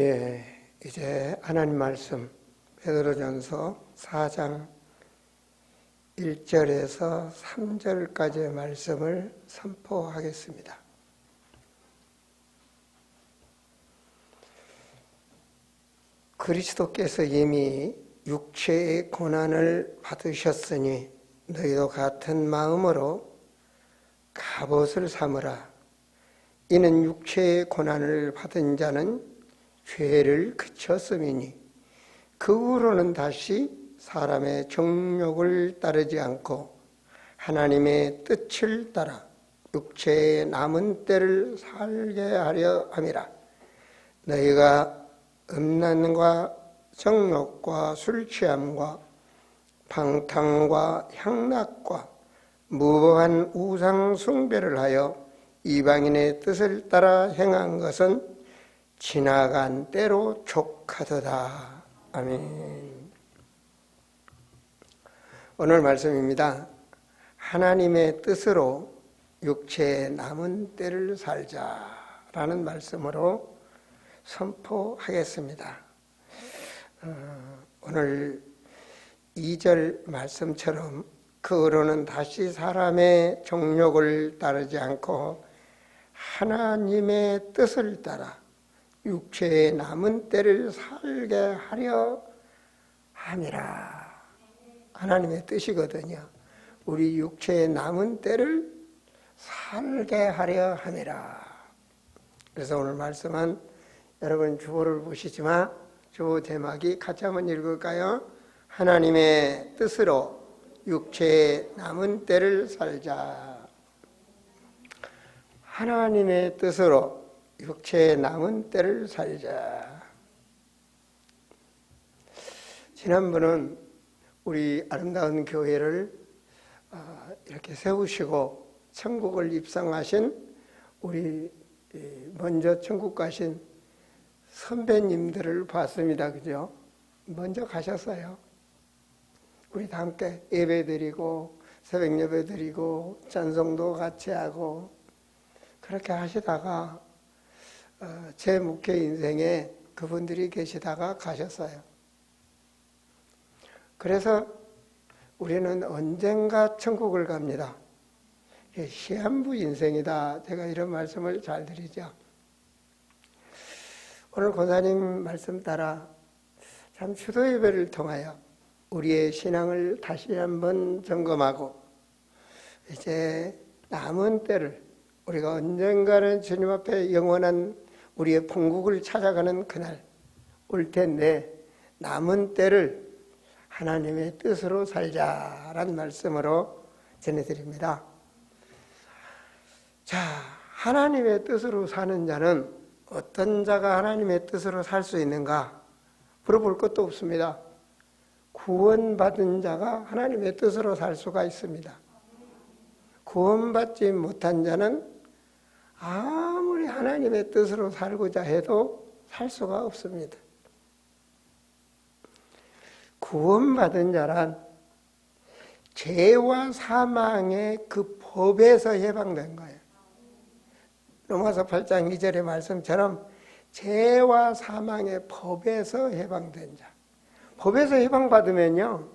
이제 하나님 말씀 베드로전서 4장 1절에서 3절까지의 말씀을 선포하겠습니다. 그리스도께서 이미 육체의 고난을 받으셨으니 너희도 같은 마음으로 갑옷을 삼으라. 이는 육체의 고난을 받은 자는 죄를 그쳤음이니 그 후로는 다시 사람의 정욕을 따르지 않고 하나님의 뜻을 따라 육체의 남은 때를 살게 하려 함이라. 너희가 음란과 정욕과 술취함과 방탕과 향락과 무고한 우상 숭배를 하여 이방인의 뜻을 따라 행한 것은 지나간 때로 족하도다. 아멘. 오늘 말씀입니다. 하나님의 뜻으로 육체의 남은 때를 살자라는 말씀으로 선포하겠습니다. 오늘 2절 말씀처럼 그 후로는 다시 사람의 정욕을 따르지 않고 하나님의 뜻을 따라 육체의 남은 때를 살게 하려 함이라. 하나님의 뜻이거든요. 우리 육체의 남은 때를 살게 하려 함이라. 그래서 오늘 말씀은 여러분 주보를 보시지만 주보 제목이 같이 한번 읽을까요? 하나님의 뜻으로 육체의 남은 때를 살자. 하나님의 뜻으로 육체의 남은 때를 살자. 지난번은 우리 아름다운 교회를 이렇게 세우시고 천국을 입성하신 우리 먼저 천국 가신 선배님들을 봤습니다. 그죠? 먼저 가셨어요. 우리 다 함께 예배 드리고 새벽 예배 드리고 찬송도 같이 하고 그렇게 하시다가 제 목회 인생에 그분들이 계시다가 가셨어요. 그래서 우리는 언젠가 천국을 갑니다. 시한부 인생이다. 제가 이런 말씀을 잘 드리죠. 오늘 권사님 말씀 따라 참 추도 예배를 통하여 우리의 신앙을 다시 한번 점검하고 이제 남은 때를 우리가 언젠가는 주님 앞에 영원한 우리의 본국을 찾아가는 그날 올 텐데 남은 때를 하나님의 뜻으로 살자라는 말씀으로 전해드립니다. 자, 하나님의 뜻으로 사는 자는 어떤 자가 하나님의 뜻으로 살 수 있는가? 물어볼 것도 없습니다. 구원받은 자가 하나님의 뜻으로 살 수가 있습니다. 구원받지 못한 자는 아무리 하나님의 뜻으로 살고자 해도 살 수가 없습니다. 구원받은 자란 죄와 사망의 그 법에서 해방된 거예요. 로마서 8장 2절의 말씀처럼 죄와 사망의 법에서 해방된 자. 법에서 해방받으면요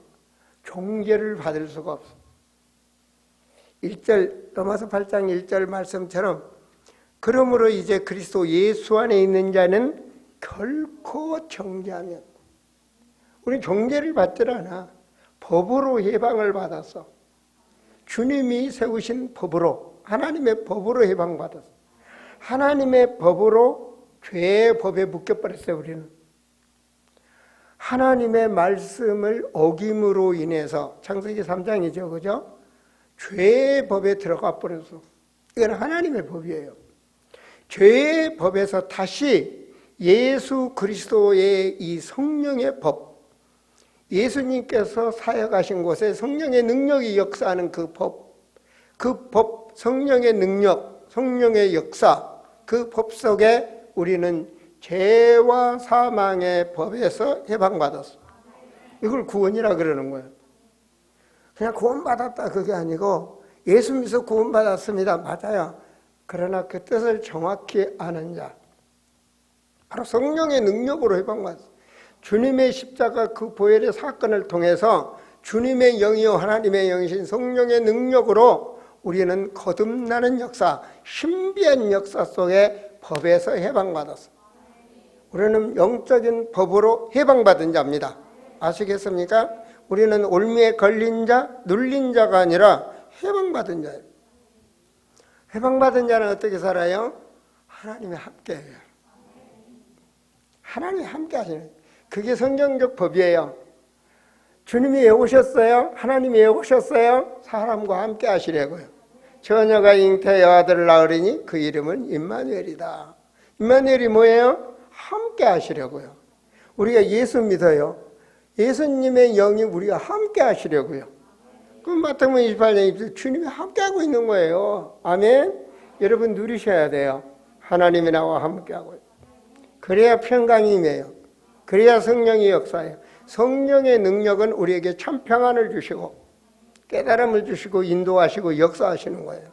종죄를 받을 수가 없어요. 1절 로마서 8장 1절 말씀처럼 그러므로 이제 그리스도 예수 안에 있는 자는 결코 정죄하면 우리 종죄를 받질 않아. 법으로 해방을 받았어. 주님이 세우신 법으로 하나님의 법으로 해방받았어. 하나님의 법으로 죄의 법에 묶여버렸어요. 우리는 하나님의 말씀을 어김으로 인해서 창세기 3장이죠. 그죠? 죄의 법에 들어가 버렸어. 이건 하나님의 법이에요. 죄의 법에서 다시 예수 그리스도의 이 성령의 법, 예수님께서 사역하신 곳에 성령의 능력이 역사하는 그 법, 성령의 능력, 성령의 역사, 그 법 속에 우리는 죄와 사망의 법에서 해방받았어. 이걸 구원이라 그러는 거예요. 그냥 구원받았다 그게 아니고 예수 믿어서 구원받았습니다. 맞아요. 그러나 그 뜻을 정확히 아는 자, 바로 성령의 능력으로 해방받았어요. 주님의 십자가 그 보혈의 사건을 통해서 주님의 영이요 하나님의 영이신 성령의 능력으로 우리는 거듭나는 역사, 신비한 역사 속에 법에서 해방받았어요. 우리는 영적인 법으로 해방받은 자입니다. 아시겠습니까? 우리는 올무에 걸린 자, 눌린 자가 아니라 해방받은 자예요. 해방받은 자는 어떻게 살아요? 하나님이 함께해요. 하나님이 함께 하시는, 그게 성경적 법이에요. 주님이 왜 오셨어요? 하나님이 왜 오셨어요? 사람과 함께 하시려고요. 처녀가 잉태여 아들을 낳으리니 그 이름은 임마누엘이다. 임마누엘이 뭐예요? 함께 하시려고요. 우리가 예수 믿어요. 예수님의 영이 우리가 함께 하시려고요. 그럼 마태복음 28장 주님이 함께 하고 있는 거예요. 아멘. 여러분 누리셔야 돼요. 하나님이 나와 함께 하고요. 그래야 평강이 임해요. 그래야 성령이 역사해요. 성령의 능력은 우리에게 참 평안을 주시고 깨달음을 주시고 인도하시고 역사하시는 거예요.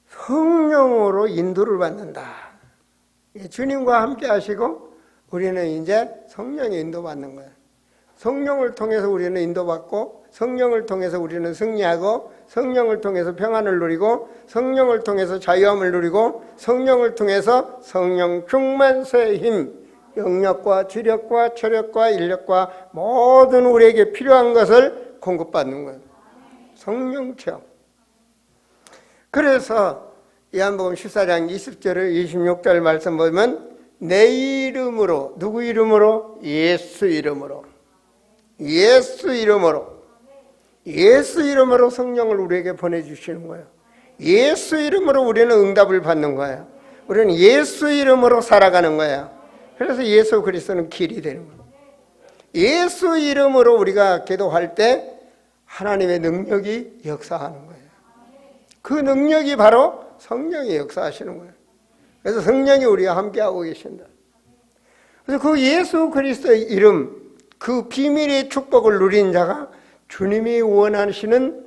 성령으로 인도를 받는다. 주님과 함께 하시고 우리는 이제 성령의 인도받는 거예요. 성령을 통해서 우리는 인도받고 성령을 통해서 우리는 승리하고 성령을 통해서 평안을 누리고 성령을 통해서 자유함을 누리고 성령을 통해서 성령 충만세의 힘, 영력과 지력과 체력과 인력과 모든 우리에게 필요한 것을 공급받는 거예요. 성령 체험. 그래서 요한복음 14장 20절 26절 말씀 보면 내 이름으로, 누구 이름으로? 예수 이름으로. 예수 이름으로. 예수 이름으로 성령을 우리에게 보내주시는 거예요. 예수 이름으로 우리는 응답을 받는 거예요. 우리는 예수 이름으로 살아가는 거예요. 그래서 예수 그리스도는 길이 되는 거예요. 예수 이름으로 우리가 기도할 때 하나님의 능력이 역사하는 거예요. 그 능력이 바로 성령이 역사하시는 거예요. 그래서 성령이 우리와 함께하고 계신다. 그래서 그 예수 그리스도의 이름, 그 비밀의 축복을 누린 자가 주님이 원하시는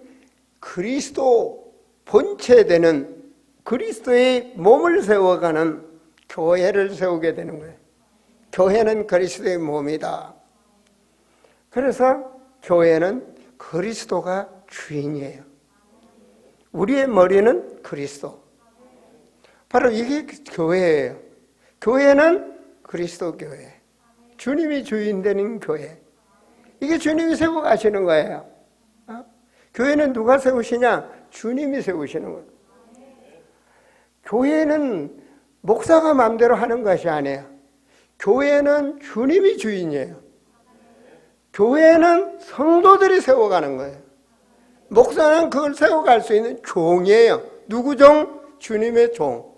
그리스도 본체되는 그리스도의 몸을 세워가는 교회를 세우게 되는 거예요. 교회는 그리스도의 몸이다. 그래서 교회는 그리스도가 주인이에요. 우리의 머리는 그리스도. 바로 이게 교회예요. 교회는 그리스도 교회. 주님이 주인 되는 교회. 이게 주님이 세우고 가시는 거예요. 교회는 누가 세우시냐? 주님이 세우시는 거예요. 교회는 목사가 마음대로 하는 것이 아니에요. 교회는 주님이 주인이에요. 교회는 성도들이 세워가는 거예요. 목사는 그걸 세워갈 수 있는 종이에요. 누구 종? 주님의 종.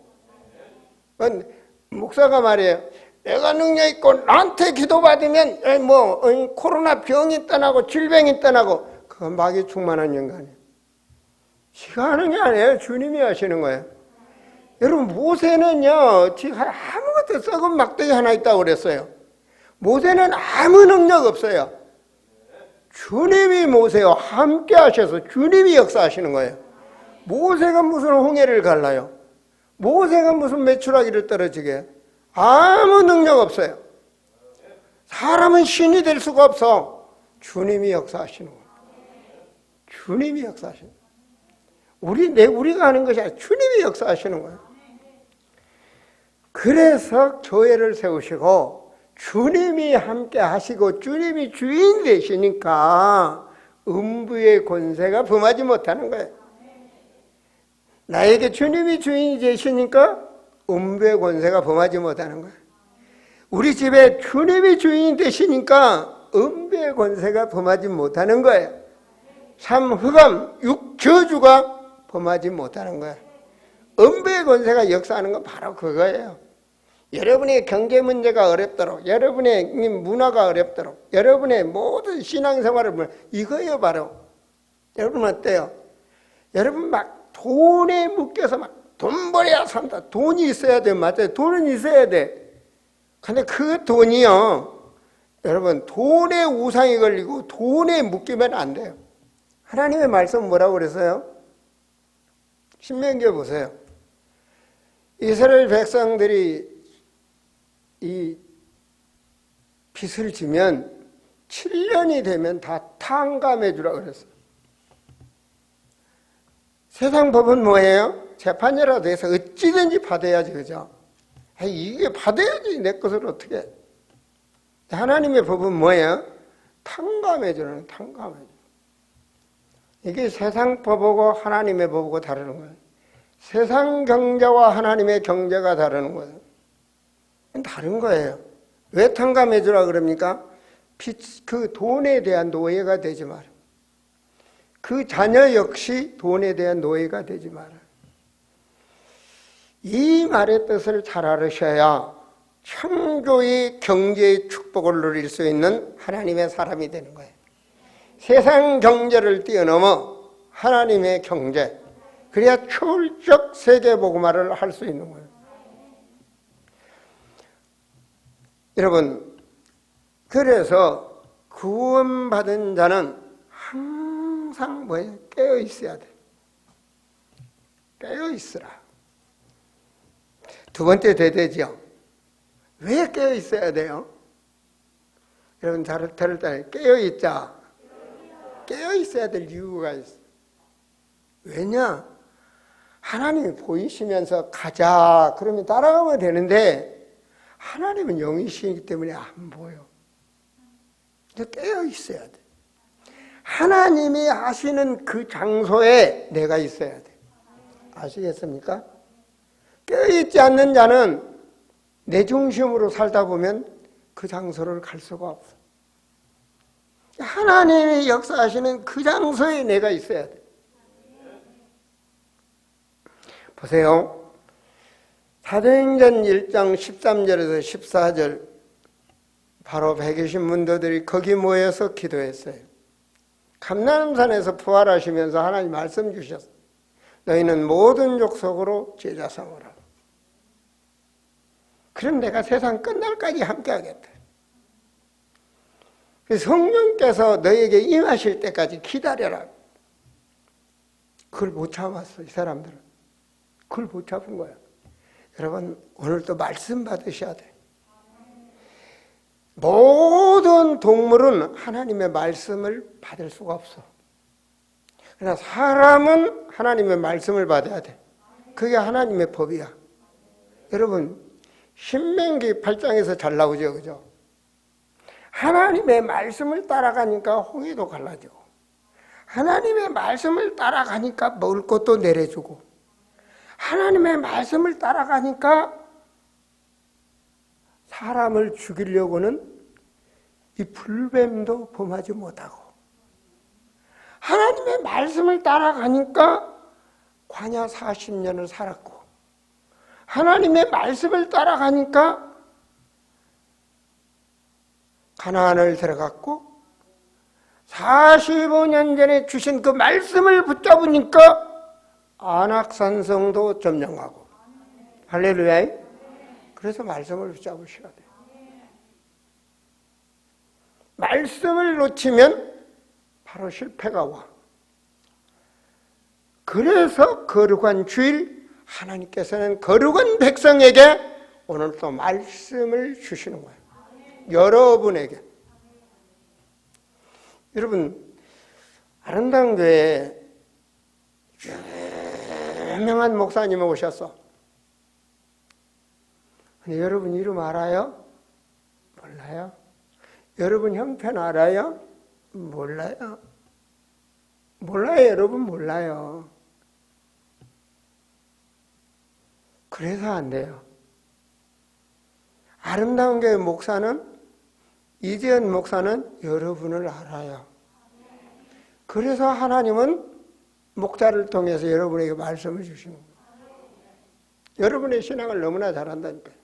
목사가 말해요. 내가 능력 있고 나한테 기도받으면 코로나 병이 떠나고 질병이 떠나고 그건 마귀 충만한 인간이에요. 지가 하는 게 아니에요. 주님이 하시는 거예요. 여러분 모세는요, 지가 아무것도 썩은 막대기 하나 있다고 그랬어요. 모세는 아무 능력 없어요. 주님이 모세와 함께 하셔서 주님이 역사하시는 거예요. 모세가 무슨 홍해를 갈라요? 모세가 무슨 메추라기를 떨어지게? 아무 능력 없어요. 사람은 신이 될 수가 없어. 주님이 역사하시는 거예요. 주님이 역사하시는 거예요. 우리가 하는 것이 아니라 주님이 역사하시는 거예요. 그래서 교회를 세우시고 주님이 함께 하시고 주님이 주인 되시니까 음부의 권세가 범하지 못하는 거예요. 나에게 주님이 주인이 되시니까 음부의 권세가 범하지 못하는 거예요. 우리 집에 주님이 주인이 되시니까 음부의 권세가 범하지 못하는 거예요. 삶, 흑암, 저주가 범하지 못하는 거예요. 음부의 권세가 역사하는 건 바로 그거예요. 여러분의 경제 문제가 어렵도록, 여러분의 문화가 어렵도록, 여러분의 모든 신앙생활을 이거예요 바로. 여러분 어때요? 여러분 막 돈에 묶여서 막 돈 벌어야 산다. 돈이 있어야 돼. 맞아요. 돈은 있어야 돼. 근데 그 돈이요, 여러분 돈에 우상이 걸리고 돈에 묶이면 안 돼요. 하나님의 말씀 뭐라고 그랬어요? 신명기에 보세요. 이스라엘 백성들이 이 빚을 지면 7년이 되면 다 탕감해 주라 그랬어요. 세상 법은 뭐예요? 재판이라도 해서 어찌든지 받아야지, 그죠? 이게 받아야지 내 것을 어떻게 해. 하나님의 법은 뭐예요? 탕감해 주는, 탕감해 주. 이게 세상 법하고 하나님의 법하고 다르는 거예요. 세상 경제와 하나님의 경제가 다르는 거예요. 다른 거예요. 왜 탕감해 주라 그럽니까? 그 돈에 대한 노예가 되지 마라. 그 자녀 역시 돈에 대한 노예가 되지 마라. 이 말의 뜻을 잘 알으셔야 창조의 경제의 축복을 누릴 수 있는 하나님의 사람이 되는 거예요. 세상 경제를 뛰어넘어 하나님의 경제, 그래야 초월적 세계복음화를 할 수 있는 거예요. 여러분, 그래서 구원받은 자는 항상 뭐예요? 깨어 있어야 돼. 깨어 있으라. 두 번째 대대지요. 왜 깨어 있어야 돼요? 여러분 잘 들을 때 깨어 있자. 깨어 있어야 될 이유가 있어. 왜냐? 하나님이 보이시면서 가자 그러면 따라가면 되는데 하나님은 영이시기 때문에 안 보여. 깨어 있어야 돼. 하나님이 하시는 그 장소에 내가 있어야 돼. 아시겠습니까? 깨어있지 않는 자는 내 중심으로 살다 보면 그 장소를 갈 수가 없어. 하나님이 역사하시는 그 장소에 내가 있어야 돼. 보세요. 사도행전 1장 13절에서 14절 바로 120 문도들이 거기 모여서 기도했어요. 감람산에서 부활하시면서 하나님 말씀 주셨어요. 너희는 모든 족속으로 제자 삼으라. 그럼 내가 세상 끝날까지 함께 하겠다. 성령께서 너에게 임하실 때까지 기다려라. 그걸 못 참았어, 이 사람들은. 그걸 못 참은 거야. 여러분, 오늘도 말씀 받으셔야 돼. 모든 동물은 하나님의 말씀을 받을 수가 없어. 그러나 사람은 하나님의 말씀을 받아야 돼. 그게 하나님의 법이야. 여러분, 신명기 8장에서 잘 나오죠, 그죠? 하나님의 말씀을 따라가니까 홍해도 갈라지고, 하나님의 말씀을 따라가니까 먹을 것도 내려주고, 하나님의 말씀을 따라가니까 사람을 죽이려고는 이 불뱀도 범하지 못하고, 하나님의 말씀을 따라가니까 광야 40년을 살았고, 하나님의 말씀을 따라가니까 가나안을 들어갔고, 45년 전에 주신 그 말씀을 붙잡으니까 안악산성도 점령하고. 할렐루야. 그래서 말씀을 붙잡으셔야 돼요. 말씀을 놓치면 바로 실패가 와. 그래서 거룩한 주일, 하나님께서는 거룩한 백성에게 오늘 또 말씀을 주시는 거예요. 여러분에게. 여러분, 아름다운 교회에 유명한 목사님이 오셨어. 근데 여러분 이름 알아요? 몰라요? 여러분 형편 알아요? 몰라요? 몰라요, 여러분 몰라요. 그래서 안 돼요. 아름다운 교회 목사는, 이재현 목사는 여러분을 알아요. 그래서 하나님은 목자를 통해서 여러분에게 말씀을 주시는 거예요. 여러분의 신앙을 너무나 잘한다니까요.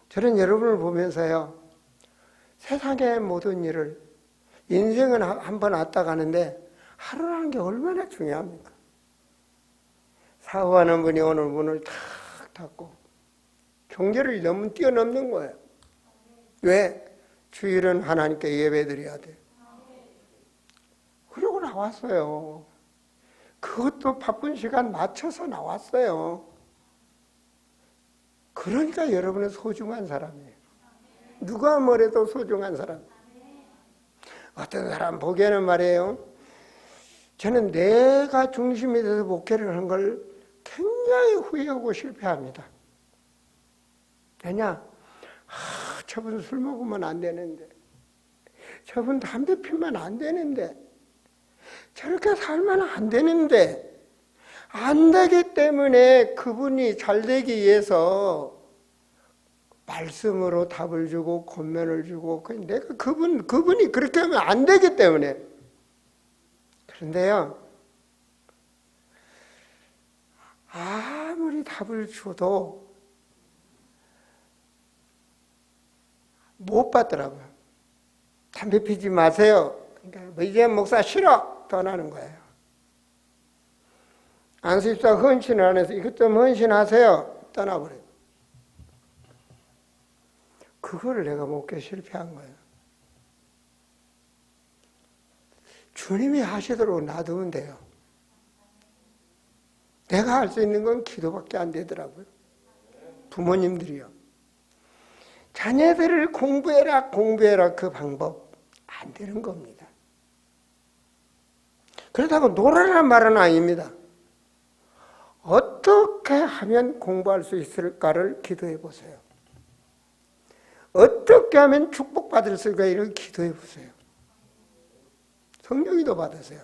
저는 여러분을 보면서요, 세상의 모든 일을, 인생은 한 번 왔다 가는데 하루라는 게 얼마나 중요합니까? 사후하는 분이 오늘 문을 탁 닫고 경계를 너무 뛰어넘는 거예요. 왜? 주일은 하나님께 예배드려야 돼. 그러고 나왔어요. 그것도 바쁜 시간 맞춰서 나왔어요. 그러니까 여러분은 소중한 사람이에요. 누가 뭐래도 소중한 사람. 어떤 사람 보기에는 말이에요, 저는 내가 중심이 돼서 목회를 하는 걸 굉장히 후회하고 실패합니다. 왜냐? 저분 술 먹으면 안 되는데, 저분 담배 피면 안 되는데, 저렇게 살면 안 되는데, 안 되기 때문에 그분이 잘 되기 위해서 말씀으로 답을 주고 권면을 주고, 내가 그분이 그렇게 하면 안 되기 때문에. 그런데요, 아무리 답을 줘도 못 받더라고요. 담배 피지 마세요. 그러니까 이제 목사 싫어. 떠나는 거예요. 안수집사 헌신을 안 해서 이것 좀 헌신하세요. 떠나버려요. 그거를 내가 목회 실패한 거예요. 주님이 하시도록 놔두면 돼요. 내가 할 수 있는 건 기도밖에 안 되더라고요. 부모님들이요. 자녀들을 공부해라 그 방법 안 되는 겁니다. 그렇다고 놀아라는 말은 아닙니다. 어떻게 하면 공부할 수 있을까를 기도해 보세요. 어떻게 하면 축복받을 수 있을까를 기도해 보세요. 성령이도 받으세요.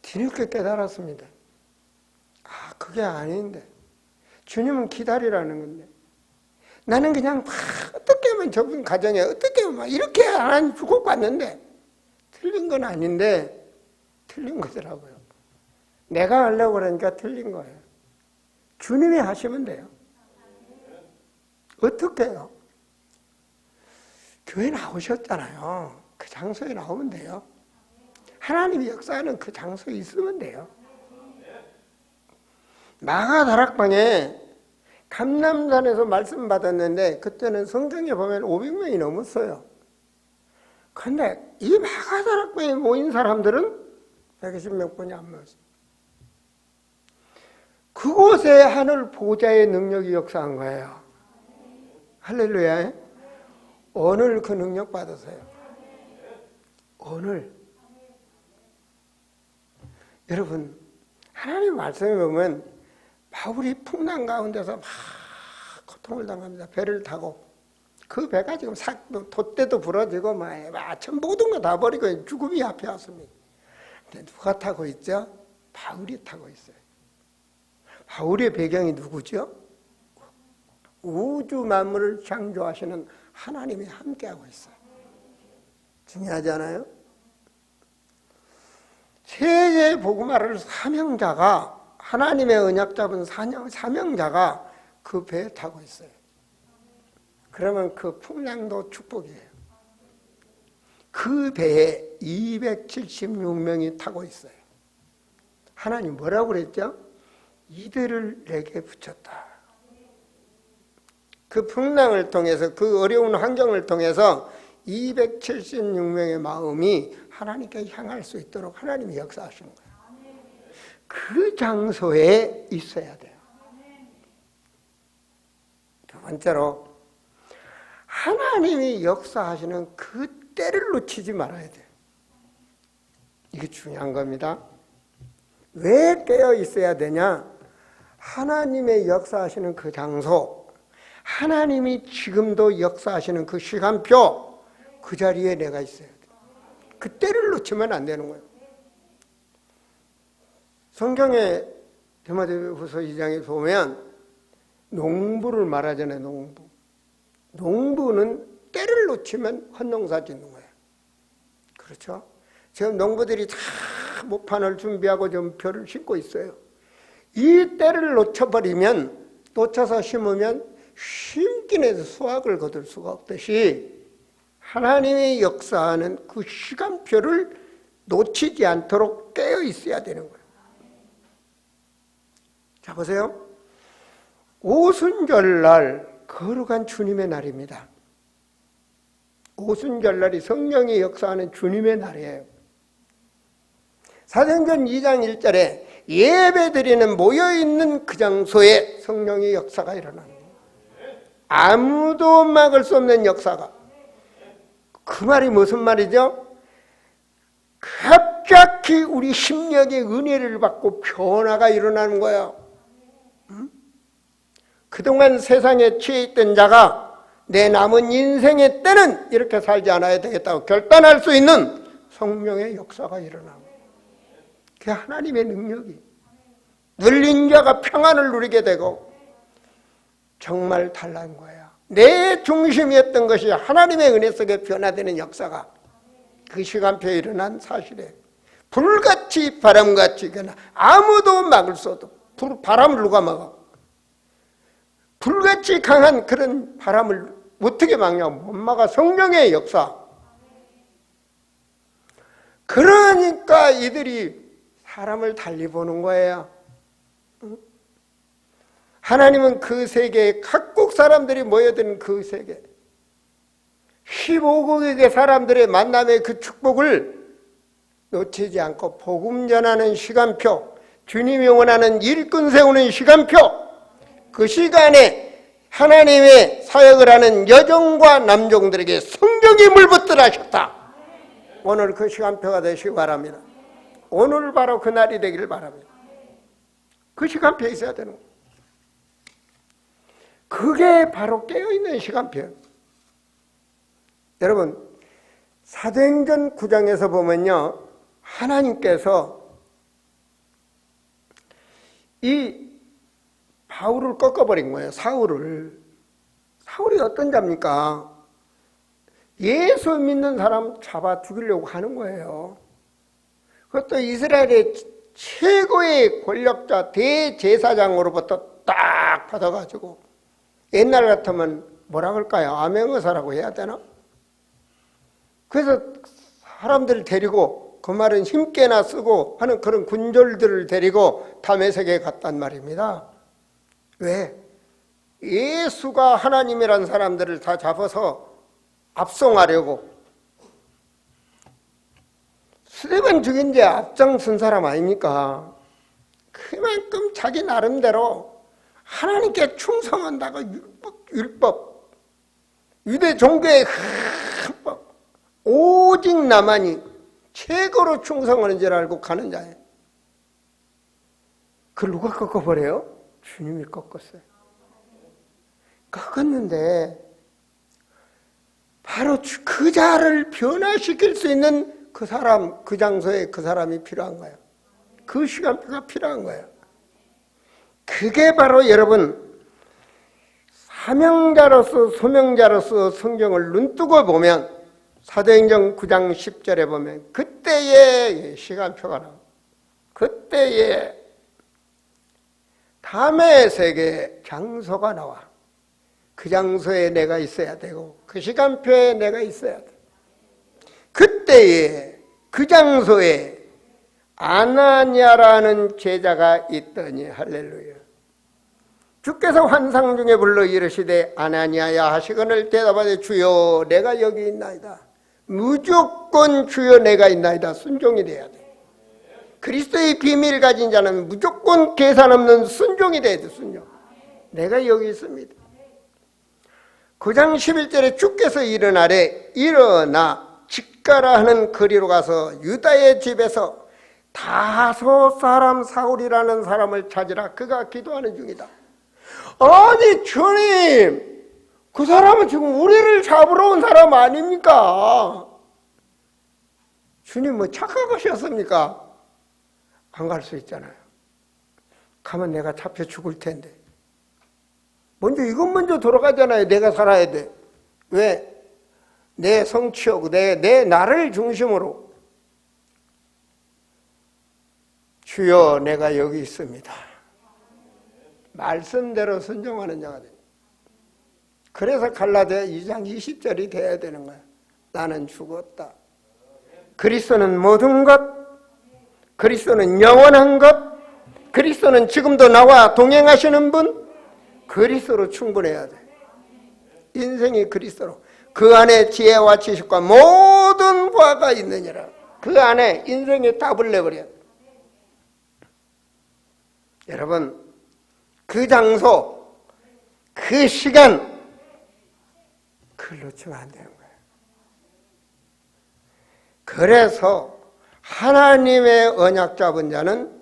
뒤늦게 깨달았습니다. 그게 아닌데. 주님은 기다리라는 건데. 나는 그냥 어떻게 하면 저분 가정에 어떻게 하면 이렇게 하나님 축복받는데 틀린 건 아닌데 틀린 거더라고요. 내가 하려고 그러니까 틀린 거예요. 주님이 하시면 돼요. 어떻게 해요? 교회 나오셨잖아요. 그 장소에 나오면 돼요. 하나님이 역사하는 그 장소에 있으면 돼요. 마가다락방에 감람산에서 말씀 받았는데 그때는 성경에 보면 500명이 넘었어요. 그런데 이 마가다락방에 모인 사람들은 120명 뿐이 안 모였어요. 그곳에 하늘 보좌의 능력이 역사한 거예요. 할렐루야. 오늘 그 능력 받으세요. 오늘. 여러분, 하나님 말씀에 보면 바울이 풍랑 가운데서 막 고통을 당합니다. 배를 타고. 그 배가 지금 돛대도 부러지고 참 모든 거 다 버리고 죽음이 앞에 왔습니다. 근데 누가 타고 있죠? 바울이 타고 있어요. 바울의 배경이 누구죠? 우주 만물을 창조하시는 하나님이 함께하고 있어요. 중요하지 않아요? 세계 복음화를 사명자가, 하나님의 언약 잡은 사명자가 그 배에 타고 있어요. 그러면 그 풍랑도 축복이에요. 그 배에 276명이 타고 있어요. 하나님 뭐라고 그랬죠? 이들을 내게 붙였다. 그 풍랑을 통해서, 그 어려운 환경을 통해서 276명의 마음이 하나님께 향할 수 있도록 하나님이 역사하시는 거예요. 그 장소에 있어야 돼요. 두 번째로, 하나님이 역사하시는 그 때를 놓치지 말아야 돼요. 이게 중요한 겁니다. 왜 깨어 있어야 되냐? 하나님의 역사하시는 그 장소, 하나님이 지금도 역사하시는 그 시간표, 그 자리에 내가 있어야 돼. 그 때를 놓치면 안 되는 거예요. 성경에 디모데후서 2장에 보면 농부를 말하잖아요. 농부. 농부는 때를 놓치면 헛농사 짓는 거예요. 그렇죠? 지금 농부들이 다 모판을 준비하고 좀 벼를 심고 있어요. 이 때를 놓쳐서 심으면 심긴 해서 수확을 거둘 수가 없듯이 하나님의 역사하는 그 시간표를 놓치지 않도록 깨어 있어야 되는 거예요. 자, 보세요. 오순절날 거룩한 주님의 날입니다. 오순절날이 성령이 역사하는 주님의 날이에요. 사도행전 2장 1절에 예배드리는 모여있는 그 장소에 성령의 역사가 일어나는 거예요. 아무도 막을 수 없는 역사가. 그 말이 무슨 말이죠? 갑자기 우리 심령의 은혜를 받고 변화가 일어나는 거예요. 그동안 세상에 취해 있던 자가 내 남은 인생의 때는 이렇게 살지 않아야 되겠다고 결단할 수 있는 성령의 역사가 일어나고, 그게 하나님의 능력이, 눌린 자가 평안을 누리게 되고 정말 달라는 거야. 내 중심이었던 것이 하나님의 은혜 속에 변화되는 역사가 그 시간표에 일어난 사실이에요. 불같이 바람같이, 아무도 막을 수 없도. 바람을 누가 막아? 불같이 강한 그런 바람을 어떻게 막냐? 못 막아. 성령의 역사. 그러니까 이들이 사람을 달리 보는 거예요. 하나님은 그 세계에 각국 사람들이 모여드는 그 세계, 15국의 사람들의 만남의 그 축복을 놓치지 않고 복음 전하는 시간표, 주님이 원하는 일꾼 세우는 시간표, 그 시간에 하나님의 사역을 하는 여종과 남종들에게 성령이 물붓더라 하셨다. 오늘 그 시간표가 되시기 바랍니다. 오늘 바로 그 날이 되기를 바랍니다. 그 시간표에 있어야 되는 거예요. 그게 바로 깨어있는 시간표예요. 여러분, 사도행전 9장에서 보면요, 하나님께서 이 바울을 꺾어버린 거예요. 사울이 어떤 자입니까? 예수 믿는 사람 잡아 죽이려고 하는 거예요. 그것도 이스라엘의 최고의 권력자 대제사장으로부터 딱 받아가지고, 옛날 같으면 뭐라 그럴까요? 암행어사라고 해야 되나? 그래서 사람들을 데리고, 그 말은 힘께나 쓰고 하는 그런 군졸들을 데리고 다메섹에 갔단 말입니다. 왜? 예수가 하나님이란 사람들을 다 잡아서 압송하려고. 스데반 죽인 데 앞장선 사람 아닙니까? 그만큼 자기 나름대로 하나님께 충성한다고 율법, 유대 종교의 헌법, 오직 나만이 최고로 충성하는 줄 알고 가는 자예요. 그걸 누가 꺾어버려요? 주님이 꺾었어요. 꺾었는데 바로 그 자를 변화시킬 수 있는 그 사람, 그 장소에 그 사람이 필요한 거예요. 그 시간표가 필요한 거예요. 그게 바로 여러분, 사명자로서 소명자로서 성경을 눈뜨고 보면, 사도행전 9장 10절에 보면 그때의 시간표가 나와요. 그때의 다음의 세계 장소가 나와. 그 장소에 내가 있어야 되고 그 시간표에 내가 있어야 돼. 그때에 그 장소에 아나니아라는 제자가 있더니, 할렐루야. 주께서 환상 중에 불러 이르시되 아나니아야 하시거늘 대답하되 주여 내가 여기 있나이다. 무조건 주여 내가 있나이다. 순종이 돼야 돼. 그리스도의 비밀을 가진 자는 무조건 계산 없는 순종이 돼야 돼. 순종. 내가 여기 있습니다. 9장 11절에 주께서 이르나래 일어나 직가라 하는 거리로 가서 유다의 집에서 다소 사람 사울이라는 사람을 찾으라. 그가 기도하는 중이다. 아니 주님, 그 사람은 지금 우리를 잡으러 온 사람 아닙니까? 주님 뭐 착각하셨습니까? 안 갈 수 있잖아요. 가면 내가 잡혀 죽을 텐데. 먼저 이것 먼저 돌아가잖아요. 내가 살아야 돼. 왜? 내 성취욕, 내 나를 중심으로. 주여 내가 여기 있습니다. 말씀대로 순종하는 자가 돼. 그래서 갈라디아 2장 20절이 돼야 되는 거야. 나는 죽었다. 그리스도는 모든 것, 그리스도는 영원한 것, 그리스도는 지금도 나와 동행하시는 분, 그리스도로 충분해야 돼. 인생이 그리스도로. 그 안에 지혜와 지식과 모든 바가 있느니라. 그 안에 인생의 답을 내버려야 돼. 여러분, 그 장소, 그 시간, 그걸 놓치면 안 되는 거예요. 그래서 하나님의 언약 잡은 자는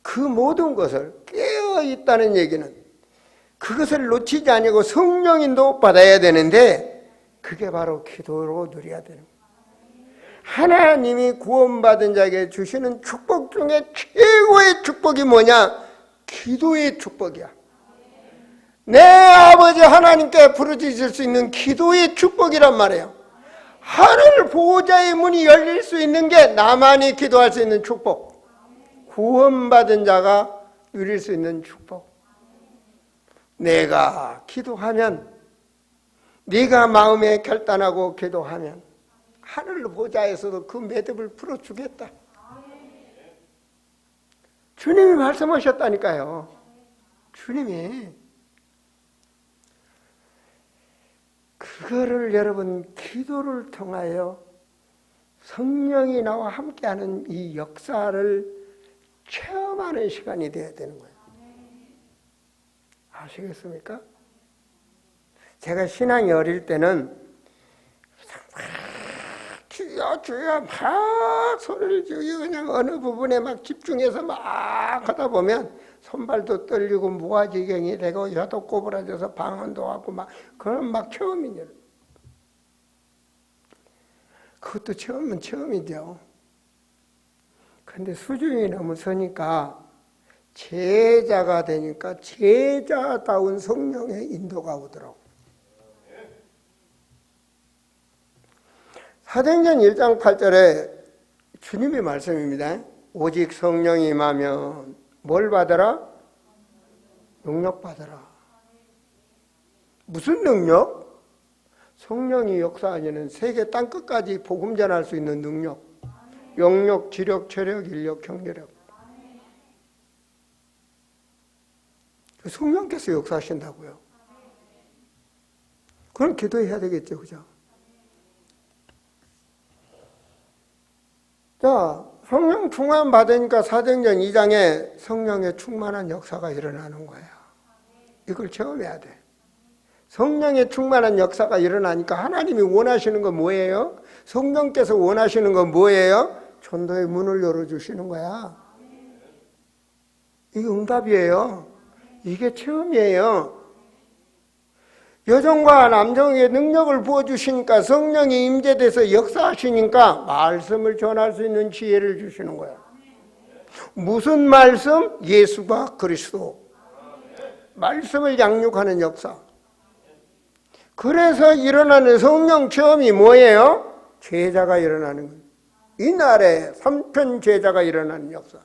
그 모든 것을 깨어 있다는 얘기는 그것을 놓치지 아니고 성령 인도 받아야 되는데 그게 바로 기도로 누려야 되는 거예요. 하나님이 구원받은 자에게 주시는 축복 중에 최고의 축복이 뭐냐? 기도의 축복이야. 내 아버지 하나님께 부르짖을 수 있는 기도의 축복이란 말이에요. 하늘 보호자의 문이 열릴 수 있는 게 나만이 기도할 수 있는 축복. 구원받은 자가 누릴 수 있는 축복. 내가 기도하면, 네가 마음에 결단하고 기도하면 하늘 보좌에서도 그 매듭을 풀어주겠다. 주님이 말씀하셨다니까요. 주님이. 그거를 여러분 기도를 통하여 성령이 나와 함께하는 이 역사를 체험하는 시간이 되어야 되는 거예요. 아시겠습니까? 제가 신앙이 어릴 때는 막 주여 주여 막 소리를 지르고 그냥 어느 부분에 막 집중해서 막 하다 보면 손발도 떨리고 무아지경이 되고 혀도 꼬부라져서 방언도 하고 막 그런 막 체험이죠. 그것도 처음은 처음이죠. 근데 수준이 넘어서니까 제자가 되니까 제자다운 성령의 인도가 오더라고. 사도행전 1장 8절에 주님의 말씀입니다. 오직 성령이 임하면 뭘 받으라? 능력 받으라. 무슨 능력? 성령이 역사하는 세계 땅끝까지 복음 전할 수 있는 능력. 영력, 지력, 체력, 인력, 경제력. 성령께서 역사하신다고요. 그럼 기도해야 되겠죠, 그죠? 자, 성령 충만 받으니까 사도행전 2장에 성령의 충만한 역사가 일어나는 거예요. 이걸 체험해야 돼. 성령의 충만한 역사가 일어나니까 하나님이 원하시는 건 뭐예요? 성령께서 원하시는 건 뭐예요? 전도의 문을 열어주시는 거야. 이게 응답이에요. 이게 체험이에요. 여종과 남종에게 능력을 부어주시니까 성령이 임재돼서 역사하시니까 말씀을 전할 수 있는 지혜를 주시는 거야. 무슨 말씀? 예수가 그리스도. 말씀을 양육하는 역사. 그래서 일어나는 성령 체험이 뭐예요? 제자가 일어나는 거예요. 이날에 3편 제자가 일어나는 역사.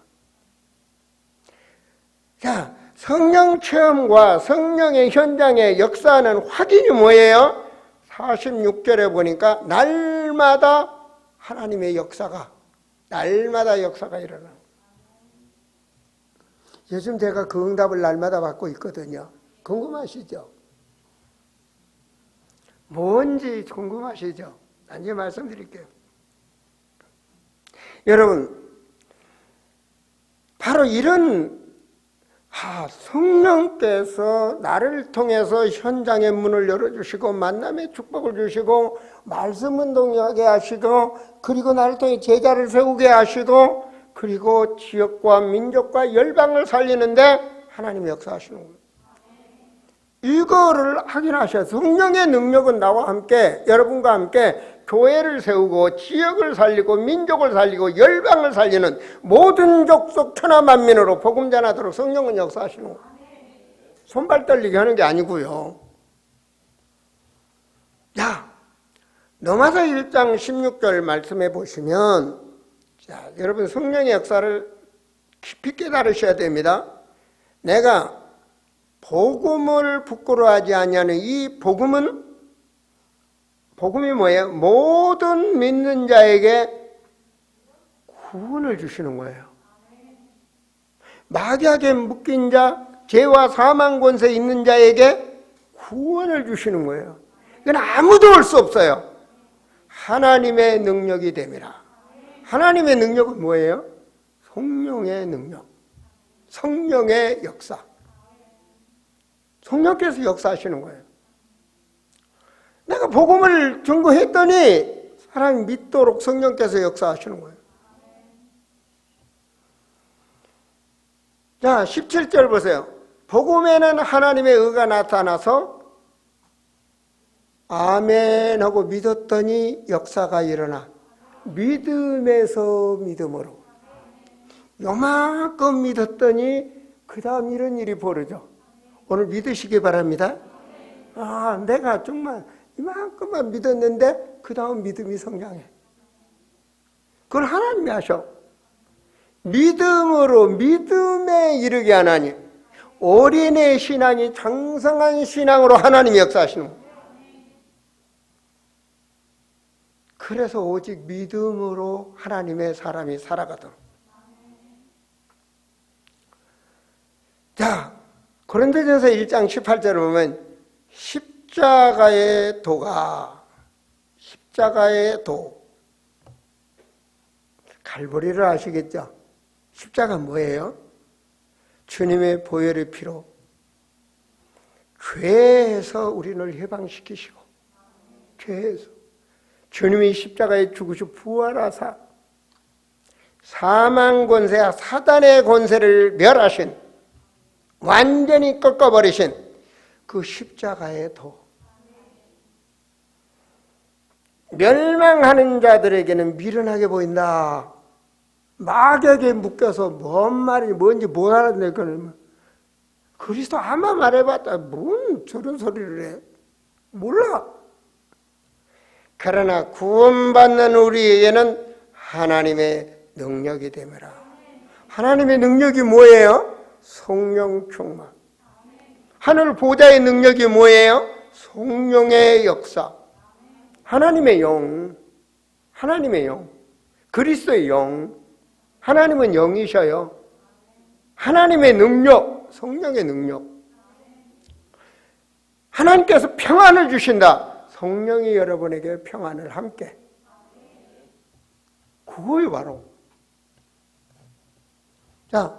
자, 성령 체험과 성령의 현장의 역사하는 확인이 뭐예요? 46절에 보니까 날마다 하나님의 역사가, 날마다 역사가 일어나요. 요즘 제가 그 응답을 날마다 받고 있거든요. 궁금하시죠? 뭔지 궁금하시죠? 나중에 말씀드릴게요. 여러분, 바로 이런 성령께서 나를 통해서 현장의 문을 열어주시고 만남의 축복을 주시고 말씀 운동하게 하시고 그리고 나를 통해 제자를 세우게 하시고 그리고 지역과 민족과 열방을 살리는데 하나님이 역사하시는 겁니다. 이거를 확인하셔야 성령의 능력은 나와 함께 여러분과 함께 교회를 세우고 지역을 살리고 민족을 살리고 열방을 살리는 모든 족속 천하 만민으로 복음 전하도록 성령은 역사하시는 거예요. 손발 떨리게 하는 게 아니고요. 자, 로마서 1장 16절 말씀해 보시면 자, 여러분 성령의 역사를 깊이 깨달으셔야 됩니다. 내가 복음을 부끄러워하지 아니하는 이 복음이 뭐예요? 모든 믿는 자에게 구원을 주시는 거예요. 마귀에게 묶인 자, 죄와 사망 권세 있는 자에게 구원을 주시는 거예요. 이건 아무도 올 수 없어요. 하나님의 능력이 됨이라. 하나님의 능력은 뭐예요? 성령의 능력. 성령의 역사. 성령께서 역사하시는 거예요. 내가 복음을 증거했더니 사람이 믿도록 성령께서 역사하시는 거예요. 자, 17절 보세요. 복음에는 하나님의 의가 나타나서 아멘 하고 믿었더니 역사가 일어나. 믿음에서 믿음으로. 요만큼 믿었더니 그 다음 이런 일이 벌어져. 오늘 믿으시기 바랍니다. 아, 내가 정말 이만큼만 믿었는데 그 다음 믿음이 성장해. 그걸 하나님이 하셔. 믿음으로 믿음에 이르게 하나님. 어린애 신앙이 장성한 신앙으로 하나님이 역사하시는 거예요. 그래서 오직 믿음으로 하나님의 사람이 살아가도록. 자, 고린도전서 1장 18절을 보면 십자가의 도가, 십자가의 도. 갈보리를 아시겠죠? 십자가 뭐예요? 주님의 보혈의 피로 죄에서 우리를 해방시키시고, 죄에서 주님이 십자가에 죽으시고 부활하사 사망 권세와 사단의 권세를 멸하신, 완전히 꺾어버리신 그 십자가의 도. 멸망하는 자들에게는 미련하게 보인다. 마격에 묶여서 뭔 말이 뭔지 못 알아듣는 거는 그리스도 아마 말해봤다. 뭔 저런 소리를 해. 몰라. 그러나 구원받는 우리에게는 하나님의 능력이 되매라. 하나님의 능력이 뭐예요? 성령 충만. 하늘 보좌의 능력이 뭐예요? 성령의 역사. 하나님의 영, 하나님의 영, 그리스도의 영. 하나님은 영이셔요. 하나님의 능력, 성령의 능력. 하나님께서 평안을 주신다. 성령이 여러분에게 평안을 함께. 그거이 바로. 자,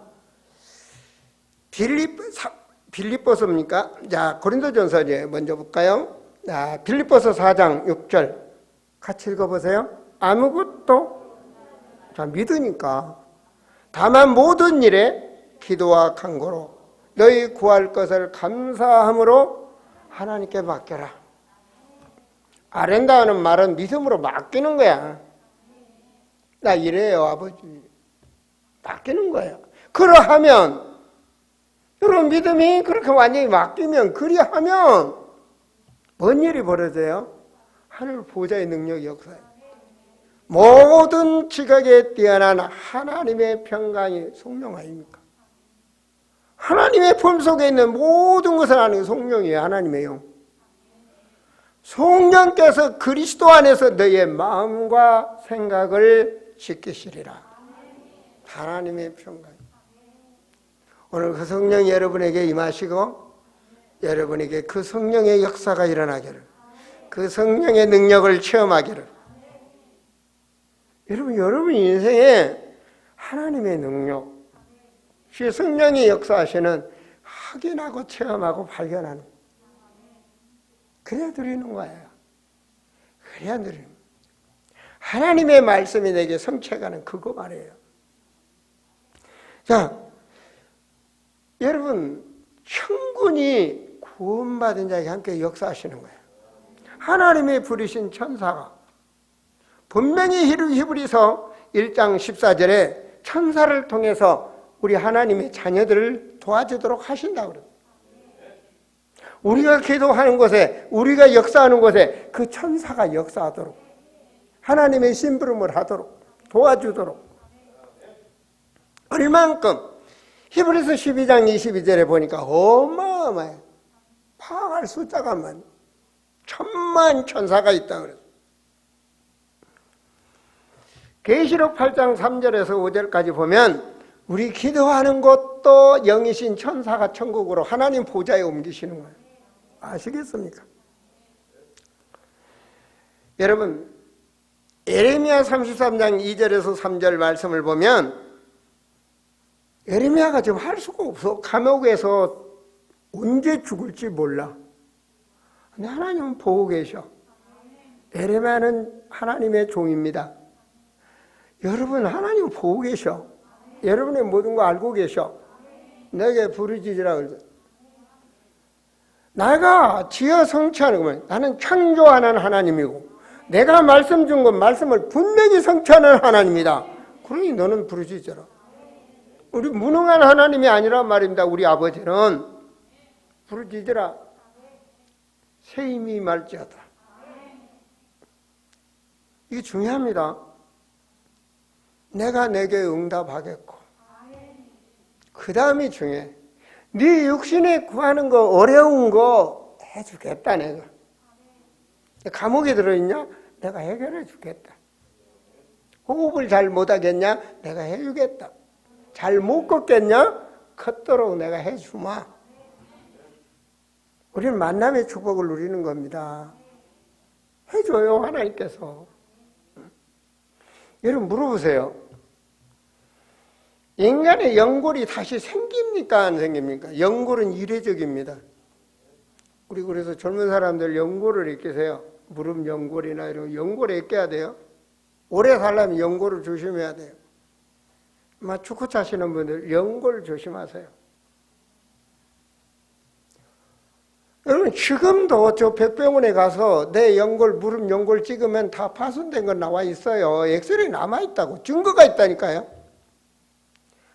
빌립보서입니까? 자, 고린도전서 이제 먼저 볼까요? 자, 빌립보서 4장 6절 같이 읽어보세요. 아무것도, 자, 믿으니까 다만 모든 일에 기도와 간구로 너희 구할 것을 감사함으로 하나님께 맡겨라. 아렌다는 말은 믿음으로 맡기는 거야. 나 이래요, 아버지. 맡기는 거야. 그러하면, 여러분 믿음이 그렇게 완전히 맡기면, 그리하면 뭔 일이 벌어져요? 하늘 보좌의 능력이 역사해요. 모든 지각에 뛰어난 하나님의 평강이 성령 아닙니까? 하나님의 품속에 있는 모든 것을 아는 성령이에요. 하나님의 영. 성령께서 그리스도 안에서 너의 마음과 생각을 지키시리라. 하나님의 평강. 오늘 그 성령이 여러분에게 임하시고 여러분에게 그 성령의 역사가 일어나기를, 그 성령의 능력을 체험하기를. 여러분 인생에 하나님의 능력, 성령이 역사하시는 확인하고 체험하고 발견하는, 그래야 드리는 거예요. 그래야 드리는 거예요. 하나님의 말씀이 내게 성취해가는 그거 말이에요. 자, 여러분 천군이 구원받은 자에게 함께 역사하시는 거예요. 하나님이 부르신 천사가 분명히 히브리서 1장 14절에 천사를 통해서 우리 하나님의 자녀들을 도와주도록 하신다고 그래요. 우리가 기도하는 곳에, 우리가 역사하는 곳에 그 천사가 역사하도록, 하나님의 심부름을 하도록, 도와주도록. 얼만큼, 히브리서 12장 22절에 보니까 어마어마해. 파악할 숫자가 만 천만 천사가 있다 그래요. 계시록 8장 3절에서 5절까지 보면 우리 기도하는 것도 영이신 천사가 천국으로 하나님 보좌에 옮기시는 거예요. 아시겠습니까? 여러분, 예레미야 33장 2절에서 3절 말씀을 보면 예레미야가 지금 할 수가 없어. 감옥에서 언제 죽을지 몰라. 근데 하나님은 보고 계셔. 예레미야는 하나님의 종입니다. 여러분, 하나님은 보고 계셔. 여러분의 모든 거 알고 계셔. 내게 부르짖으라 그러죠. 내가 지어 성취하는 거면 나는 창조하는 하나님이고, 내가 말씀 준 건 말씀을 분명히 성취하는 하나님이다. 그러니 너는 부르짖어라. 우리 무능한 하나님이 아니란 말입니다. 우리 아버지는 부르짖으라. 새 힘이 말지어다. 이게 중요합니다. 내가 내게 응답하겠고, 그 다음이 중요해. 네 육신에 구하는 거, 어려운 거 해주겠다. 내가 감옥에 들어있냐? 내가 해결해 주겠다. 호흡을 잘 못하겠냐? 내가 해주겠다. 잘 못 걷겠냐? 걷도록 내가 해주마. 우리는 만남의 축복을 누리는 겁니다. 해줘요, 하나님께서. 여러분 물어보세요. 인간의 연골이 다시 생깁니까? 안 생깁니까? 연골은 이례적입니다. 우리 그래서 젊은 사람들 연골을 익히세요. 무릎 연골이나 이런 연골에 익혀야 돼요. 오래 살려면 연골을 조심해야 돼요. 축구 차시는 분들 연골 조심하세요. 여러분 지금도 저 백병원에 가서 내 연골, 무릎 연골 찍으면 다 파손된 건 나와 있어요. 엑스레이 남아 있다고. 증거가 있다니까요.